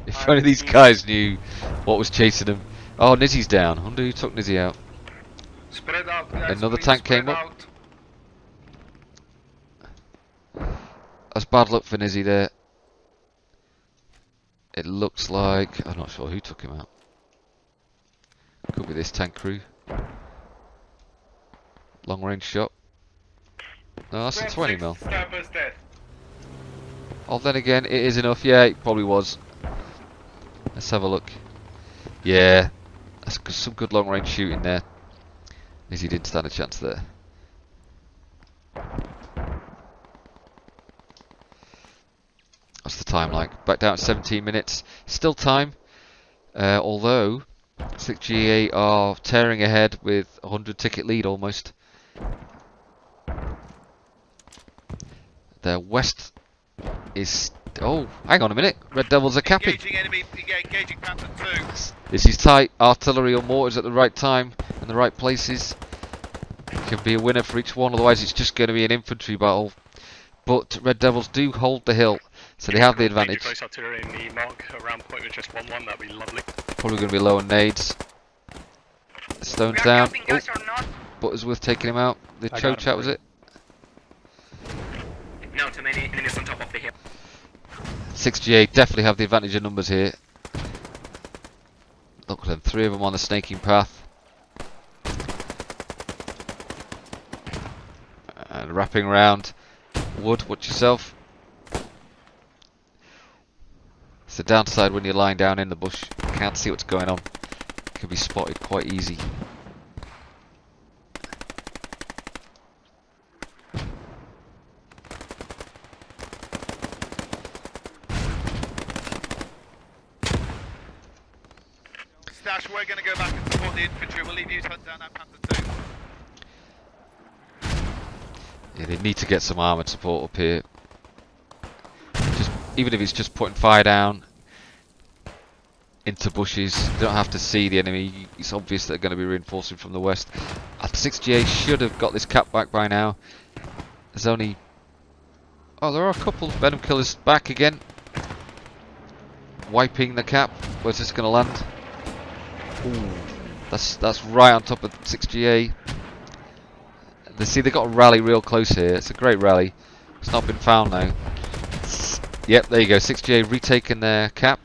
If only these guys knew what was chasing them. Oh, Nizzy's down. I wonder who took Nizzy out. Spread out, guys. Another please, tank spread came up. out. That's bad luck for Nizzy there. It looks like... I'm not sure who took him out. Could be this tank crew. Long range shot. No, that's a 20mm. Sniper's dead. Oh, then again, it is enough. Yeah, it probably was. Let's have a look. Yeah, that's some good long range shooting there. Nizzy didn't stand a chance there. What's the time like? Back down at 17 minutes. Still time. Although 6GA are tearing ahead with a 100 ticket lead almost. Their west is... Oh, hang on a minute. Red Devils are capping. Engaging enemy, engaging Panther 2. This is tight. Artillery or mortars at the right time and the right places. Can be a winner for each one, otherwise it's just going to be an infantry battle. But Red Devils do hold the hill, so they have the advantage. Close artillery in the mark around point with just 1-1, that'd be lovely. Probably going to be low on nades. Stone's down. Oh, but it's worth taking him out. The Cho chat, was it? No, too many enemies on top of the hill. 6GA definitely have the advantage of numbers here. Look at them, 3 of them on the snaking path. And wrapping around. Wood, watch yourself. It's the downside when you're lying down in the bush. You can't see what's going on. Can be spotted quite easy. Stash, we're going to go back and support the infantry. We'll leave you to hunt down that Panther 2. Yeah, they need to get some armoured support up here. Even if it's just putting fire down into bushes, you don't have to see the enemy. It's obvious they're going to be reinforcing from the west. 6GA should have got this cap back by now. There's only Oh, there are a couple. Venom Killer's back again. Wiping the cap. Where's this going to land? Ooh, that's right on top of 6GA. They see they got a rally real close here. It's a great rally. It's not been found now. Yep, there you go. 6GA retaking their cap.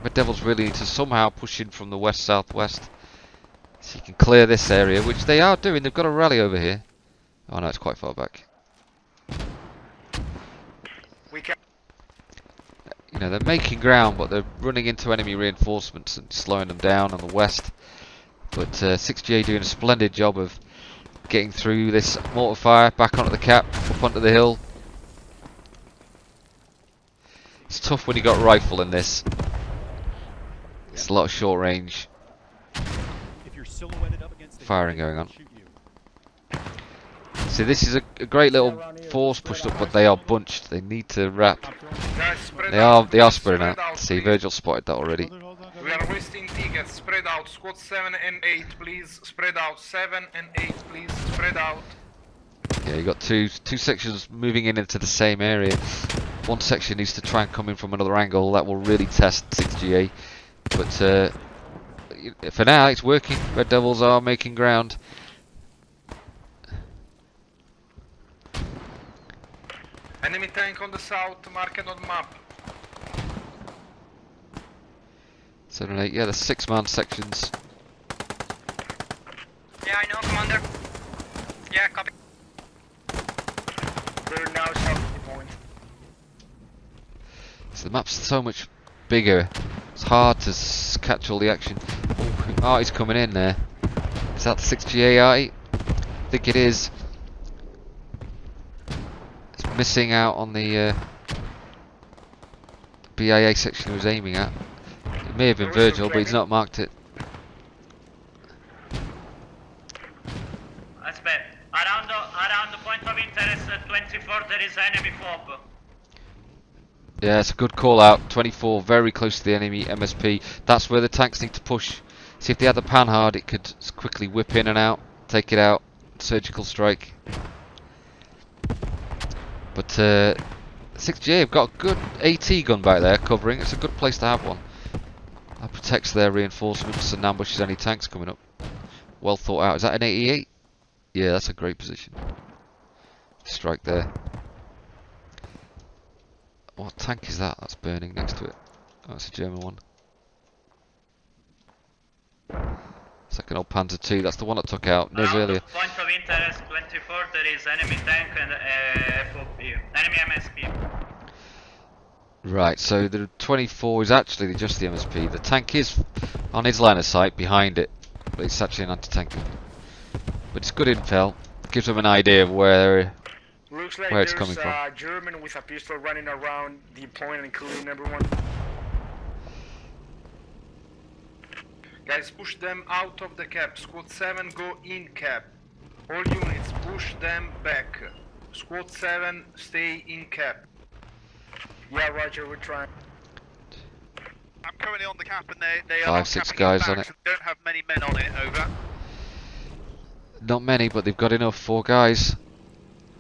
Red Devils really need to somehow push in from the west-southwest, so you can clear this area, which they are doing. They've got a rally over here. Oh no, it's quite far back. We can. You know, they're making ground, but they're running into enemy reinforcements and slowing them down on the west. But 6GA doing a splendid job of getting through this mortar fire, back onto the cap, up onto the hill. It's tough when you got a rifle in this. It's a lot of short range firing going on. See, this is a great little force pushed up, but they are bunched. They need to wrap. Guys, spread They out. are spreading out. Spread See, please. Virgil spotted that already. We are wasting tickets. Spread out. Squad 7 and 8, please. Spread out. 7 and 8, please. Spread out. Yeah, you got two sections moving in into the same area. One section needs to try and come in from another angle. That will really test 6GA. But for now, it's working. Red Devils are making ground. Enemy tank on the south, marked on map. 7 and 8. Yeah, the 6-man sections. Yeah, I know, Commander. Yeah, copy. They're now south of the point. So the map's so much bigger. It's hard to catch all the action. Oh, Artie's coming in there. Is that the 6GA Artie? I think it is. It's missing out on the BIA section he was aiming at. It may have been Virgil, but he's not marked it. That's bad. Around the point of interest 24, there is enemy fob. Yeah, it's a good call out. 24, very close to the enemy MSP. That's where the tanks need to push. See, if they had the Panhard, it could quickly whip in and out, take it out, surgical strike. But 6GA have got a good AT gun back there covering. It's a good place to have one. That protects their reinforcements and ambushes any tanks coming up. Well thought out. Is that an 88? Yeah, that's a great position. Strike there. What tank is that? That's burning next to it. Oh, it's a German one. Second old Panzer II. That's the one that took out Niz earlier. Point of interest 24, there is enemy tank and FOB. Enemy MSP. Right, so the 24 is actually just the MSP. The tank is on his line of sight behind it, but it's actually an anti-tank. But it's good intel. Gives them an idea of where Looks like Where it's there's coming from. a German with a pistol running around the point and killing everyone. Guys, push them out of the cap. Squad 7, go in cap. All units, push them back. Squad 7, stay in cap. Yeah, Roger, we're trying. I'm currently on the cap and they are 5, not 6 capping guys back, on it. so they don't have many men on it, over. Not many, but they've got enough. 4 guys.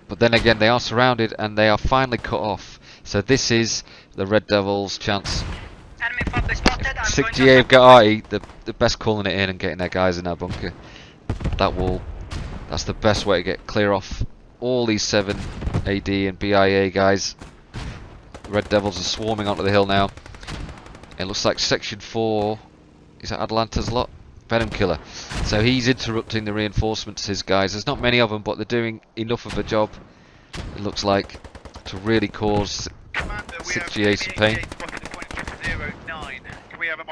But then again, they are surrounded and they are finally cut off. So this is the Red Devils' chance. Enemy fob is spotted. I'm going 6GA have got Artie, the best calling it in and getting their guys in that bunker. That's the best way to get clear off all these 7 AD and BIA guys. Red Devils are swarming onto the hill now. It looks like section 4, is that Atalanta's lot? Venom Killer. So he's interrupting the reinforcements, his guys. There's not many of them, but they're doing enough of a job, it looks like, to really cause Commander, we 6GA some have pain. 88 spotted at point 09. Can we have a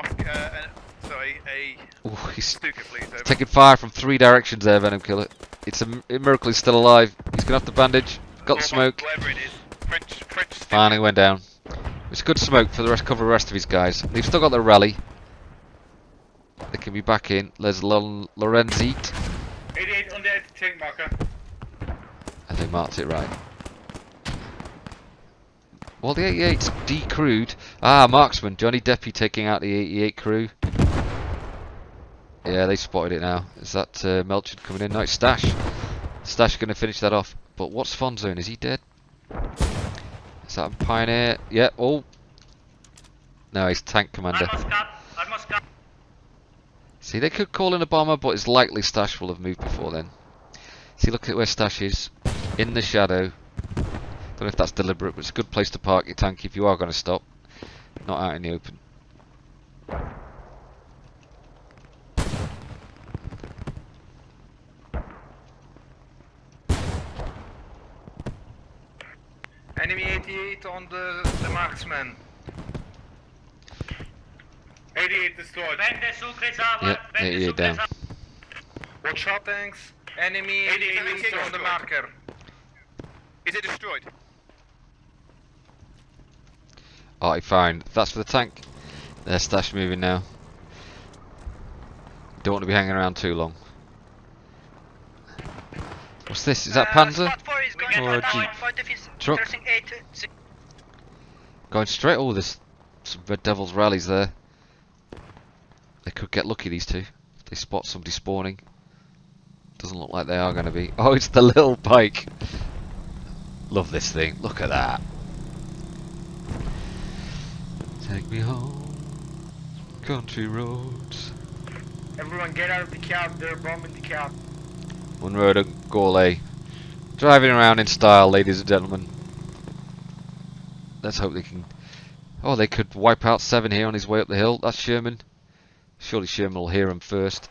Ooh, he's Stuka, please, over. taking fire from 3 directions there, Venom Killer. It's a miracle he's still alive. He's gonna have to bandage. Got the smoke. Whatever it is. French Stuka. Finally went down. It's good smoke for the rest, cover the rest of his guys. They've still got their rally. They can be back in. There's Lorenzit. 88 on the tank marker. And they marked it right. Well, the 88's decrewed. Ah, marksman. Johnny Deppy taking out the 88 crew. Yeah, they spotted it now. Is that Melchard coming in? No, it's Stash. Stash going to finish that off. But what's Fonzo? Is he dead? Is that a Pioneer? Yeah, oh. No, he's tank commander. Almost got. See, they could call in a bomber, but it's likely Stash will have moved before then. See, look at where Stash is. In the shadow. Don't know if that's deliberate, but it's a good place to park your tank if you are going to stop. Not out in the open. Enemy 88 on the marksman. 88 destroyed. Yeah, 88 down. Watch out, tanks. Enemy 88 on the marker. Is it destroyed? Alright, fine. That's for the tank. There's Stash moving now. Don't want to be hanging around too long. What's this? Is that Panzer? Squad 4 is going Or a down Jeep? for defense. Truck? Interesting 8. Going straight. Oh, there's some Red Devils rallies there. They could get lucky, these two. If they spot somebody spawning. Doesn't look like they are going to be. Oh, it's the little bike. Love this thing. Look at that. Take me home, country roads. Everyone get out of the cab, they're bombing the cab. Monroe to Gourlay. Driving around in style, ladies and gentlemen. Let's hope they can... Oh, they could wipe out 7 here on his way up the hill. That's Sherman. Surely Sherman will hear him first.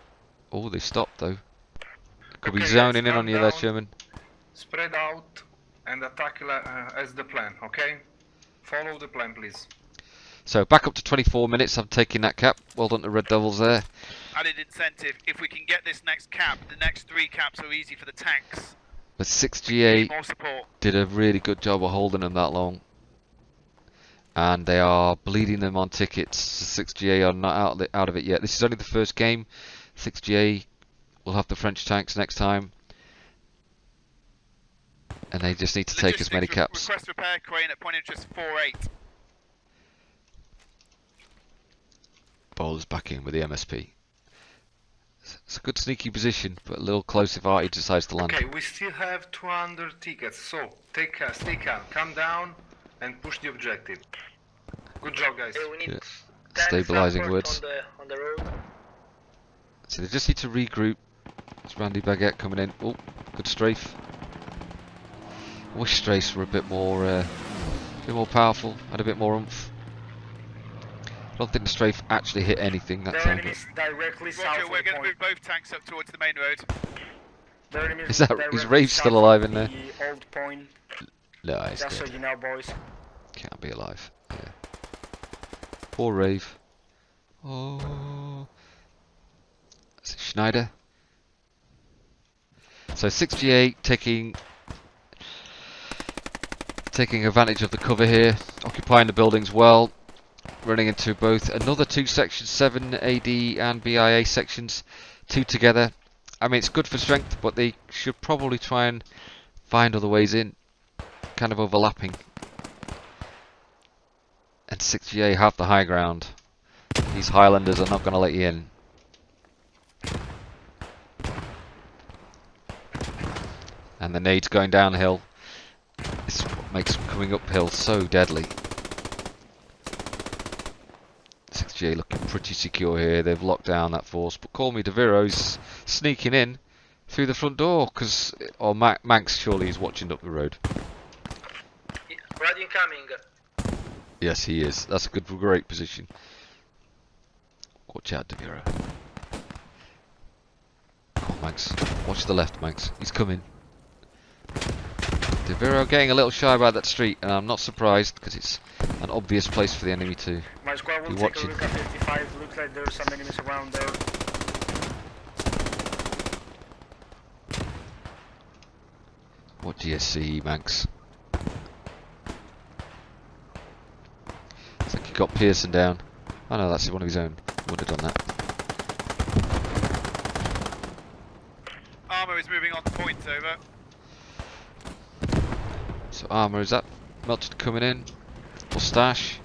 Oh, they stopped though. Could be Okay, zoning guys, in on calm you there, down. Sherman. Spread out and attack as the plan, okay? Follow the plan, please. So back up to 24 minutes. I'm taking that cap. Well done to Red Devils there. Added incentive. If we can get this next cap, the next 3 caps are easy for the tanks. But 6GA More support. did a really good job of holding them that long. And they are bleeding them on tickets. 6GA are not out of it yet. This is only the first game. 6GA will have the French tanks next time. And they just need to take as many caps. Request repair crane at point interest 48. Bowler's back in with the MSP. It's a good sneaky position, but a little close if Artie decides to land. Okay, we still have 200 tickets, so stay calm down, and push the objective. Good job, guys. We need Yeah. 10 Stabilising support words. on the road. So they just need to regroup. It's Randy Baguette coming in. Oh, good strafe. I wish strafes were a bit more powerful, had a bit more oomph. I don't think the strafe actually hit anything that Their time. enemies directly south Roger, of we're the going to point. move both tanks up towards the main road. Their enemies Is that- directly is Rave still south alive of in there? The old point. No, he's Just so dead. you know, boys. Can't be alive. Yeah. Poor Rave. Oh. Is it Schneider? So 6GA taking advantage of the cover here, occupying the buildings well, running into both another 2 sections, 7 AD and BIA sections, 2 together. I mean, it's good for strength, but they should probably try and find other ways in, kind of overlapping. And 6GA have the high ground. These Highlanders are not going to let you in. And the nade's going downhill. This is what makes coming uphill so deadly. 6GA looking pretty secure here. They've locked down that force. But call me DeViro's sneaking in through the front door. Or Manx surely is watching up the road. Red incoming. Yes, he is. That's a great position. Watch out, DeViro. Come on, Manx. Watch the left, Manx. He's coming. DeViro getting a little shy about that street, and I'm not surprised because it's an obvious place for the enemy to My squad will be take watching. a look at 55. Looks like there's some enemies around there. What do you see, Manx? Looks like he got Pearson down. Oh no, that's one of his own. Would have done that. Armour is moving on the point, over. So armour, is that Melted coming in? Or Stash?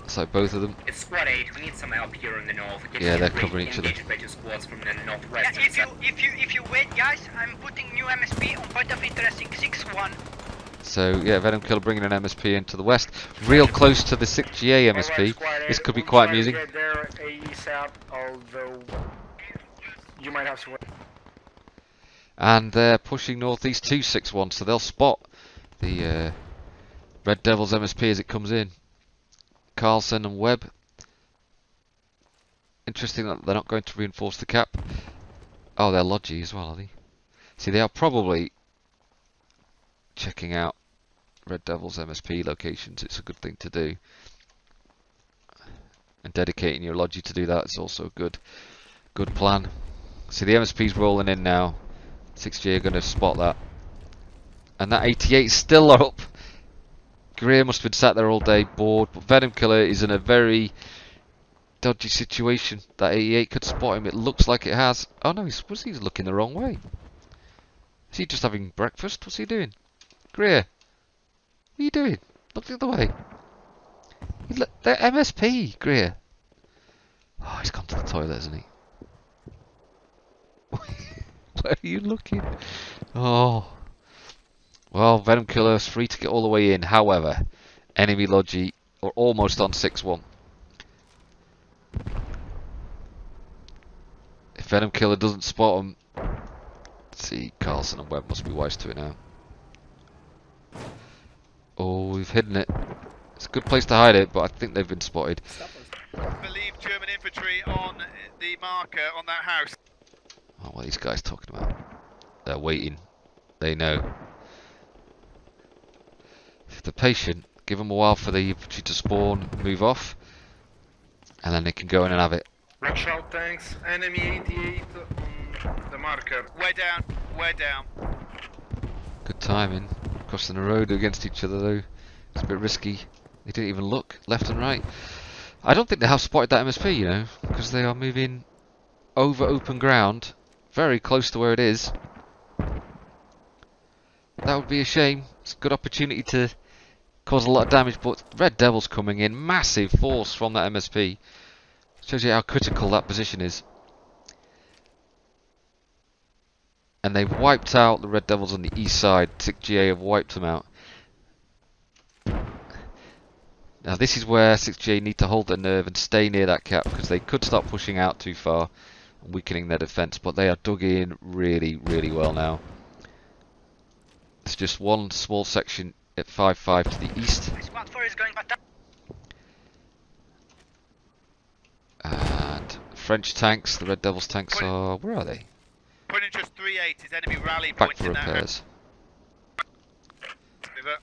It's like both of them. It's squad 8, we need some help here in the north. Yeah, they're covering each other. Engaged by 2 squads from the Yeah, northwest and south. if you wait, guys, I'm putting new MSP on point of interest in 6-1. So yeah, Venom Killer bringing an MSP into the west, real close to the 6GA MSP. This could be quite amusing. Get their ASAP, although you might have to wait. And they're pushing northeast 261, so they'll spot the Red Devils MSP as it comes in. Carlson and Webb. Interesting that they're not going to reinforce the cap. Oh, they're Logi as well, are they? See, they are probably checking out Red Devils MSP locations. It's a good thing to do. And dedicating your Logi to do that is also a good plan. See, the MSP's rolling in now. 6G are going to spot that. And that 88 is still up. Greer must have been sat there all day bored, but Venom Killer is in a very dodgy situation. That 88 could spot him. It looks like it has. Oh no, he's looking the wrong way. Is he just having breakfast? What's he doing? Greer, what are you doing? Look the other way. They're MSP, Greer. Oh, he's gone to the toilet, hasn't he? Where are you looking? Oh. Well, Venom Killer is free to get all the way in. However, enemy Logi are almost on 6-1. If Venom Killer doesn't spot them, see, Carlson and Webb must be wise to it now. Oh, we've hidden it. It's a good place to hide it, but I think they've been spotted. I believe German infantry on the marker on that house. Oh, what are these guys talking about? They're waiting. They know. If they're patient, give them a while for the infantry to spawn, move off, and then they can go in and have it. Watch out, tanks. Enemy 88 on the marker. We're down. We're down. Good timing. Crossing the road against each other though. It's a bit risky. They didn't even look left and right. I don't think they have spotted that MSP, you know, because they are moving over open ground, very close to where it is. That would be a shame. It's a good opportunity to cause a lot of damage, but Red Devil's coming in. Massive force from that MSP. Shows you how critical that position is. And they've wiped out the Red Devils on the east side. 6GA have wiped them out. Now this is where 6GA need to hold their nerve and stay near that cap, because they could start pushing out too far and weakening their defence, but they are dug in really, really well now. It's just one small section at 5-5 to the east. Squad 4 is going back down. And French tanks, the Red Devils tanks are... where are they? Point in just 3-8 is enemy rally Back point for in that repairs. River.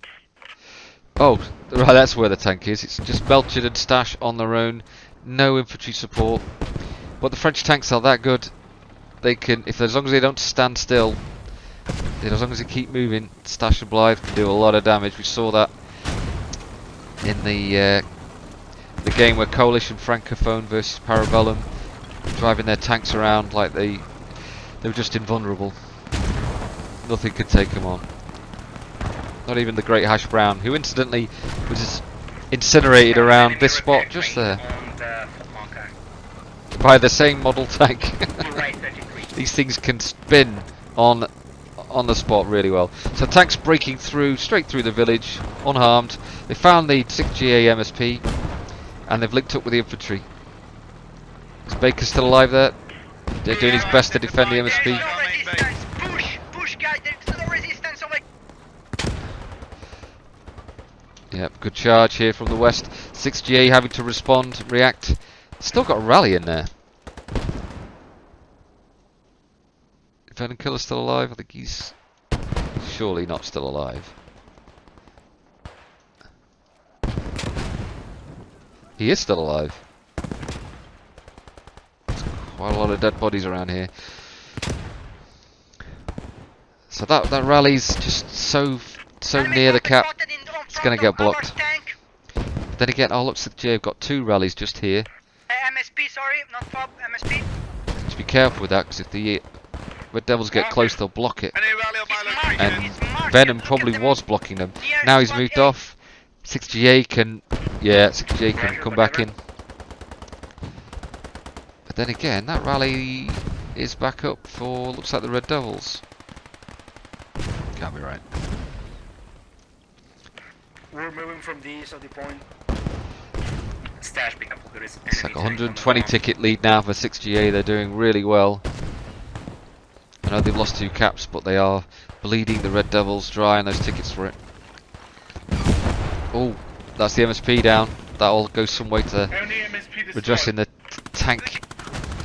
Oh, right, that's where the tank is. It's just Belchard and Stash on their own. No infantry support. But the French tanks are that good. They can, as long as they don't stand still, as long as they keep moving, Stash and Blythe can do a lot of damage. We saw that in the game where Coalition Francophone versus Parabellum, driving their tanks around like they were just invulnerable. Nothing could take them on. Not even the Great Hash Brown, who incidentally was incinerated around this spot just there by the same model tank. These things can spin on the spot really well. So tanks breaking through, straight through the village, unharmed. They found the 6GA MSP, and they've linked up with the infantry. Is Baker still alive there? They're doing his best to defend the MSP. There's no resistance. Push, guys. There's no resistance over. Yep, good charge here from the west. 6GA having to respond, react. Still got a rally in there. Venom Killer's still alive? I think he's surely not still alive. He is still alive. There's quite a lot of dead bodies around here. So that rally's just so near the cap. It's going to get blocked. But then again, oh look, 6GA have got two rallies just here. MSP, sorry, not Bob, MSP. Just be careful with that, because if the Red Devils get close, they'll block it. Enemy rally on my location. And Venom probably was blocking them. Now he's moved off. 6GA can, yeah, 6GA can come back in. But then again, that rally is back up for, looks like the Red Devils. Can't be right. We're moving from the east of the point. Stash, be careful, there is It's like enemy tank on the 120 north. ticket lead now for 6GA. They're doing really well. I know they've lost 2 caps, but they are bleeding the Red Devils dry on those tickets for it. Oh, that's the MSP down. That'll go some way to Enemy MSP destroyed. redressing the tank.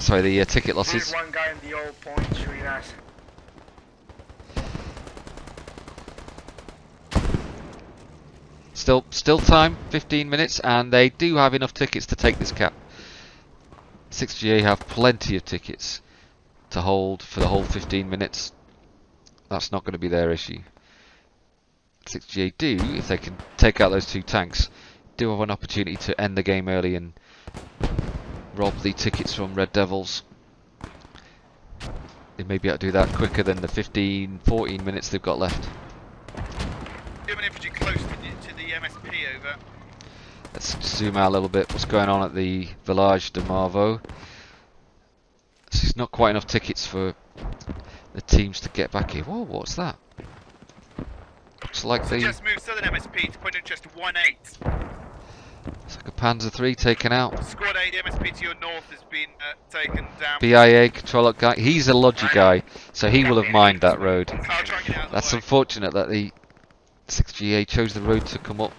Sorry, the ticket There's losses. one guy in the old point shooting us. Still time, 15 minutes, and they do have enough tickets to take this cap. 6GA have plenty of tickets to hold for the whole 15 minutes. That's not going to be their issue. 6GA do, if they can take out those 2 tanks, do have an opportunity to end the game early and rob the tickets from Red Devils. They may be able to do that quicker than the 15-14 minutes they've got left. German infantry close to the MSP, over. Let's zoom out a little bit. What's going on at the Village de Marvaux? There's not quite enough tickets for the teams to get back here. Whoa, what's that? Looks like So the just move southern MSP to point of interest 1-8. it's like a Panzer III taken out. Squad 8, the MSP to your north has been taken down. BIA control guy. He's a Logi guy, so he will have mined that road. I'll try and get out of the That's way. unfortunate that the 6GA chose the road to come up.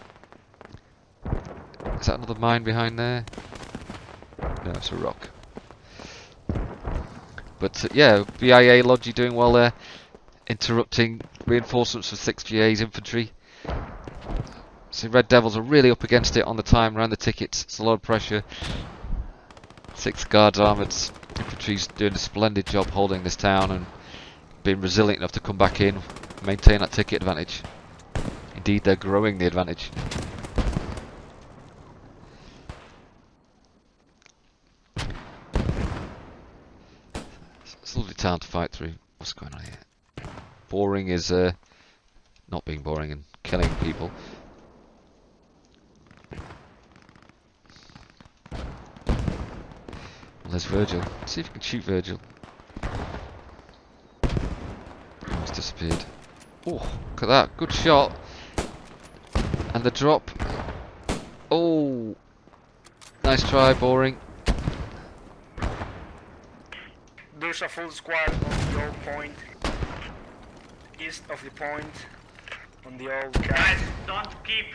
Is that another mine behind there? No, it's a rock. But yeah, BIA Logi doing well there, interrupting reinforcements for 6GA's infantry. So Red Devils are really up against it on the time around the tickets. It's a lot of pressure. 6 Guards Armoured infantry's doing a splendid job holding this town and being resilient enough to come back in, maintain that ticket advantage. Indeed, they're growing the advantage. It's a lovely town to fight through. What's going on here? Boring is not being boring and killing people. Well, there's Virgil. Let's see if we can shoot Virgil. Oh, it's disappeared. Oh, look at that. Good shot. And the drop. Oh. Nice try, boring. There's a full squad on the old point. East of the point. On the old Guys, camp. don't keep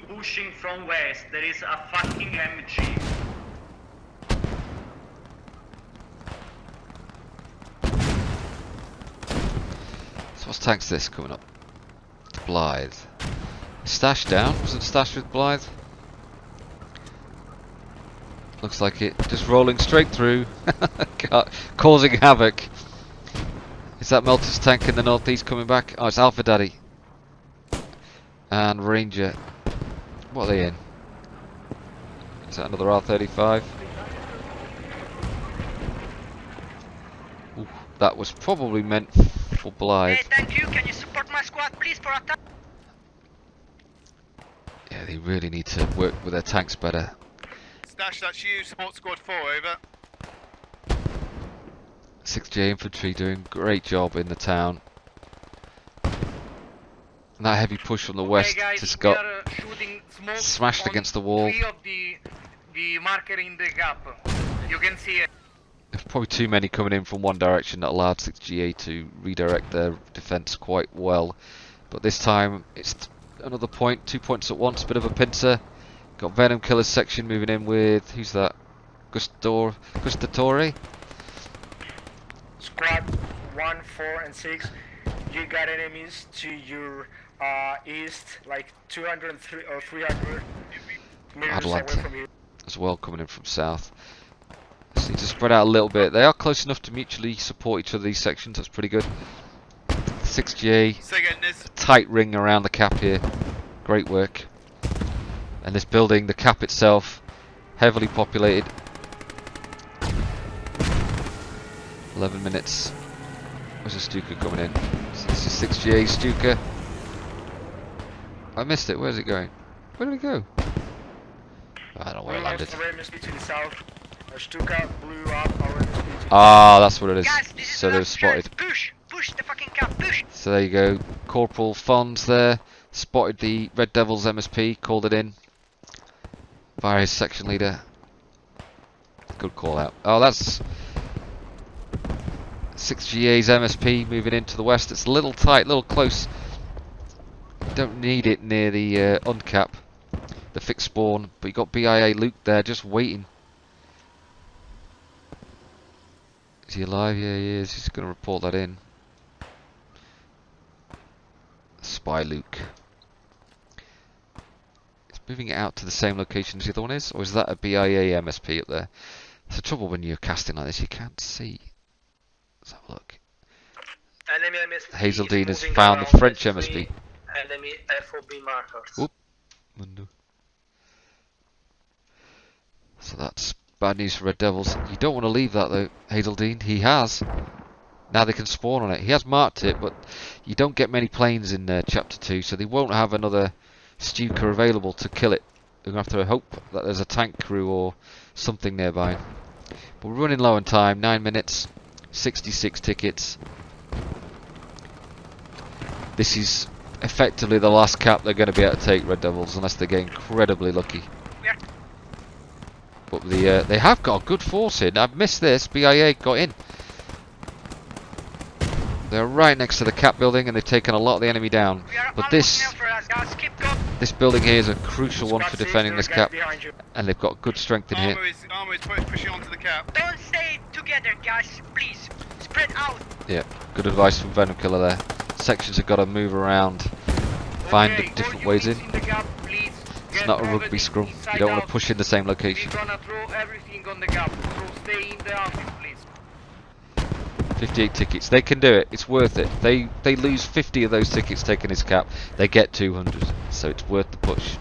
pushing from west. There is a fucking MG. So what's tanks this coming up? Blythe. Stash down? Was it Stash with Blythe? Looks like it. Just rolling straight through. Causing havoc. Is that Melter's tank in the northeast coming back? Oh, it's Alpha Daddy. And Ranger. What are they in? Is that another R35? Ooh, that was probably meant for Blythe. Hey, thank you. Can you support my squad, please, for attack? Yeah, they really need to work with their tanks better. Stash, that's you. Support squad 4, over. 6J infantry doing a great job in the town. And that heavy push from the west guys, to Scott we are shooting smoke smashed on against the wall. 3 of the marker in the gap. You can see it. There's probably too many coming in from one direction that allowed 6GA to redirect their defence quite well. But this time it's another point, 2 points at once, bit of a pincer. Got Venom Killer's section moving in with, who's that? Gustatore? Squad 1, 4, and 6. You got enemies to your east, like 200 or 300 meters away Atlanta from you. as well coming in from south. Just need to spread out a little bit. They are close enough to mutually support each other, these sections, that's pretty good. 6GA, So again, there's tight ring around the cap here. Great work. And this building, the cap itself, heavily populated. 11 minutes. Where's the Stuka coming in? So this is 6GA Stuka. I missed it. Where's it going? Where did it go? I don't know where it We landed. lost our MSP to the south. Our Stuka blew up our MSP to the Ah, that's what it is. Guys, this is So the they've last chance. spotted. Push the fucking cap, push. So there you go. Corporal Fons there. spotted the Red Devils MSP, called it in via his section leader. Good call out. Oh, that's 6GA's MSP moving into the west. It's a little tight, a little close. Don't need it near the uncap, the fixed spawn, but you got BIA Luke there just waiting. Is he alive? Yeah, he is. He's going to report that in. Spy Luke. It's moving it out to the same location as the other one is, or is that a BIA MSP up there? It's the trouble when you're casting like this, you can't see. Let's have a look. Enemy MSP Hazeldine has moving found the around French S3 MSP. Enemy FOB markers. Oop. Window. So that's bad news for Red Devils. You don't want to leave that though, Hazeldine. He has. Now they can spawn on it. He has marked it, but you don't get many planes in Chapter 2, so they won't have another Stuka available to kill it. They're going to have to hope that there's a tank crew or something nearby. But we're running low on time, 9 minutes, 66 tickets. This is effectively the last cap they're going to be able to take, Red Devils, unless they get incredibly lucky. But they have got a good force in. I've missed this. BIA got in. They're right next to the cap building and they've taken a lot of the enemy down. But this building here is a crucial one for defending this cap. And they've got good strength in here. Armor is pushing onto the cap. Don't stay together, guys, please. Spread out. Yeah, good advice from Venom Killer there. Sections have got to move around, find different ways in. It's not a rugby scrum. You don't want to push in the same location. We're gonna throw everything on the gap, so stay in the army, please. 58 tickets. They can do it. It's worth it. They lose 50 of those tickets taking his cap. They get 200. So it's worth the push.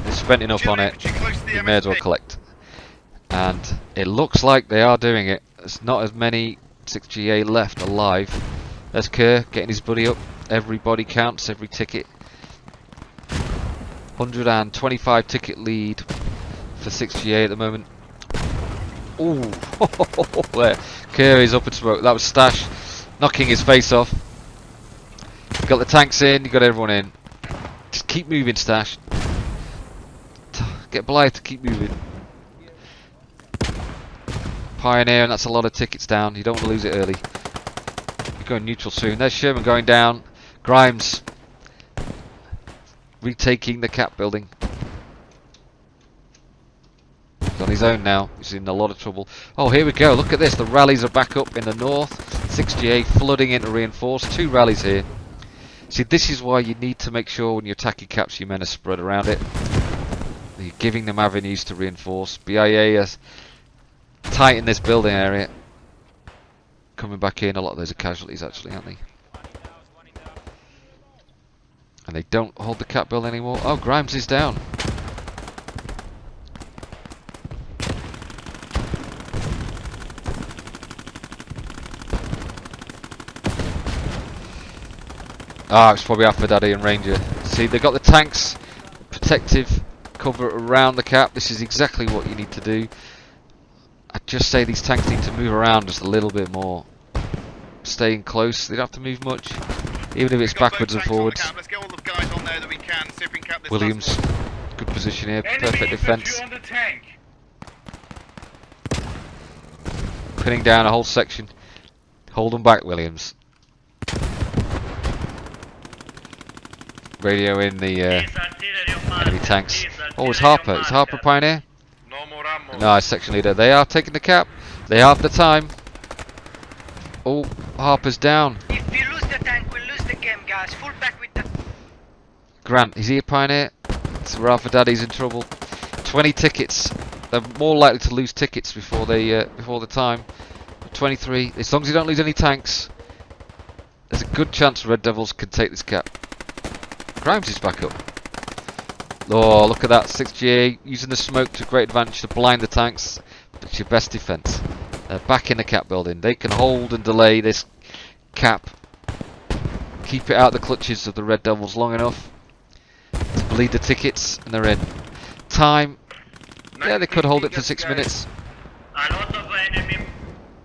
They've spent enough on it. They may as well collect. And it looks like they are doing it. There's not as many 6GA left alive. There's Kerr getting his buddy up. Every body counts, every ticket. 125 ticket lead for 6GA at the moment. Ooh, there. Kerr is up in smoke. That was Stash knocking his face off. You got the tanks in, you got everyone in. Just keep moving, Stash. Get Blythe to keep moving. Pioneer, and that's a lot of tickets down. You don't want to lose it early. You're going neutral soon. There's Sherman going down. Grimes retaking the cap building. He's on his own now. He's in a lot of trouble. Oh, here we go. Look at this. The rallies are back up in the north. 6GA flooding in to reinforce. 2 rallies here. See, this is why you need to make sure when you're attacking caps, your men are spread around it. You're giving them avenues to reinforce. BIA is tight in this building area. Coming back in. A lot of those are casualties, actually, aren't they? And they don't hold the cap building anymore. Oh, Grimes is down. Ah, it's probably Alpha Daddy and Ranger. See, they've got the tanks, protective cover around the cap. This is exactly what you need to do. I'd just say these tanks need to move around just a little bit more. Staying close, they don't have to move much. Even if it's backwards and forwards. Let's get all the guys on there that we can, see if we can cap this Williams, good position here, perfect defence. On the tank. Pinning down a whole section. Hold them back, Williams. Radio in the enemy tanks. Oh, it's Harper. Is Harper Pioneer? No more ammo. No, it's section leader. They are taking the cap. They have the time. Oh, Harper's down. If we lose the tank, we'll lose the game, guys. Full back with the... Grant, is he a Pioneer? So Alpha Daddy's in trouble. 20 tickets. They're more likely to lose tickets before they before the time. 23. As long as you don't lose any tanks, there's a good chance Red Devils can take this cap. Grimes is back up. Oh, look at that. 6GA using the smoke to great advantage to blind the tanks. It's your best defence. They're back in the cap building. They can hold and delay this cap. Keep it out of the clutches of the Red Devils long enough to bleed the tickets, and they're in. Time. Yeah, they could hold it for 6 minutes. A lot of enemy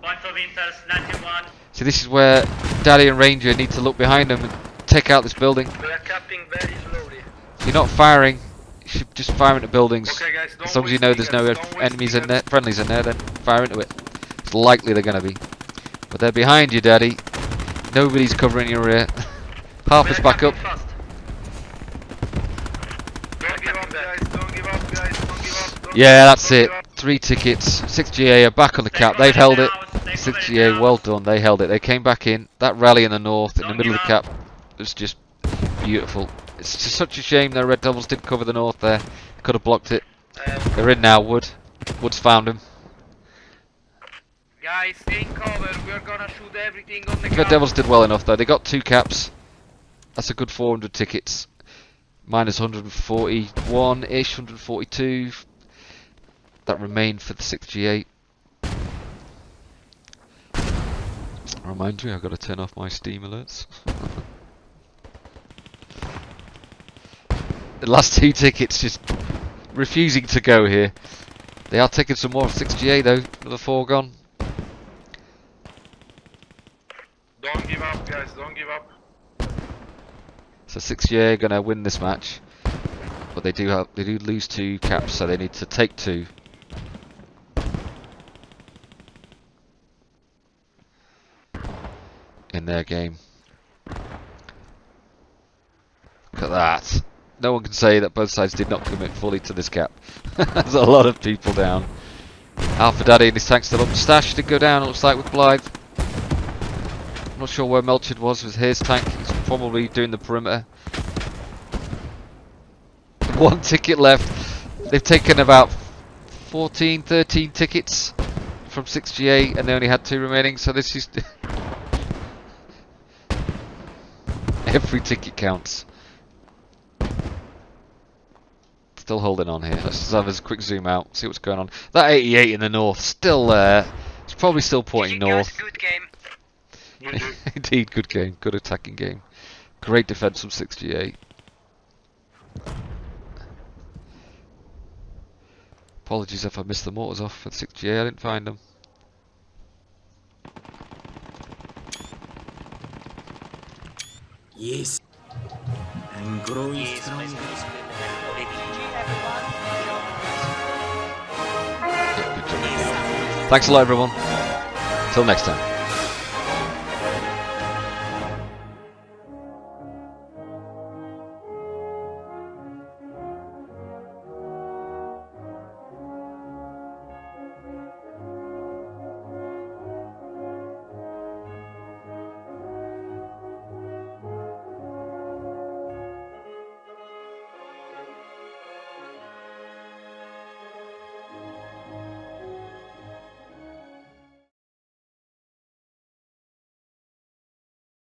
points of interest, 91. See, this is where Daddy and Ranger need to look behind them and take out this building. We are capping very slowly. If you're not firing, you should just fire into buildings. Okay, guys, don't As long as you waste know there's no tickets, don't waste enemies in tickets. there, friendlies in there, then fire into it. It's likely they're going to be. But they're behind you, Daddy. Nobody's covering your rear. Half is back up. Fast. Don't give up, guys, don't give up, guys, don't give up. Don't Yeah, give up, that's don't it. give up. 3 tickets. 6GA are back on the cap. They've held it. 6GA, well done. They held it. They came back in. That rally in the north, in the middle of the cap, was just beautiful. It's just such a shame their Red Devils didn't cover the north there. Could have blocked it. They're in now, Wood. Wood's found him. Guys, stay in cover, we're gonna shoot everything on the Red cap. Devils did well enough though. They got 2 caps. That's a good 400 tickets. Minus 141-ish, 142. That remained for the 6G8. Remind you, I've got to turn off my Steam alerts. The last 2 tickets just refusing to go here. They are taking some more of 6GA though. Another 4 gone. Don't give up, guys, don't give up. So 6GA are going to win this match, but they do lose 2 caps, so they need to take 2. In their game. Look at that. No one can say that both sides did not commit fully to this cap. There's a lot of people down. Alpha Daddy and his tank still up. Stash did go down, it looks like, with Blythe. I'm not sure where Melchard was with his tank. He's probably doing the perimeter. 1 ticket left. They've taken about 14, 13 tickets from 6GA and they only had 2 remaining, so this is... Every ticket counts. Still holding on here. Let's just have a quick zoom out, see what's going on. That 88 in the north, still there. It's probably still pointing north. Good game. Indeed, good game. Good attacking game. Great defense from 6GA. Apologies if I missed the mortars off for 6GA, I didn't find them. Yes. And growing strong. Thanks a lot, everyone. Till next time.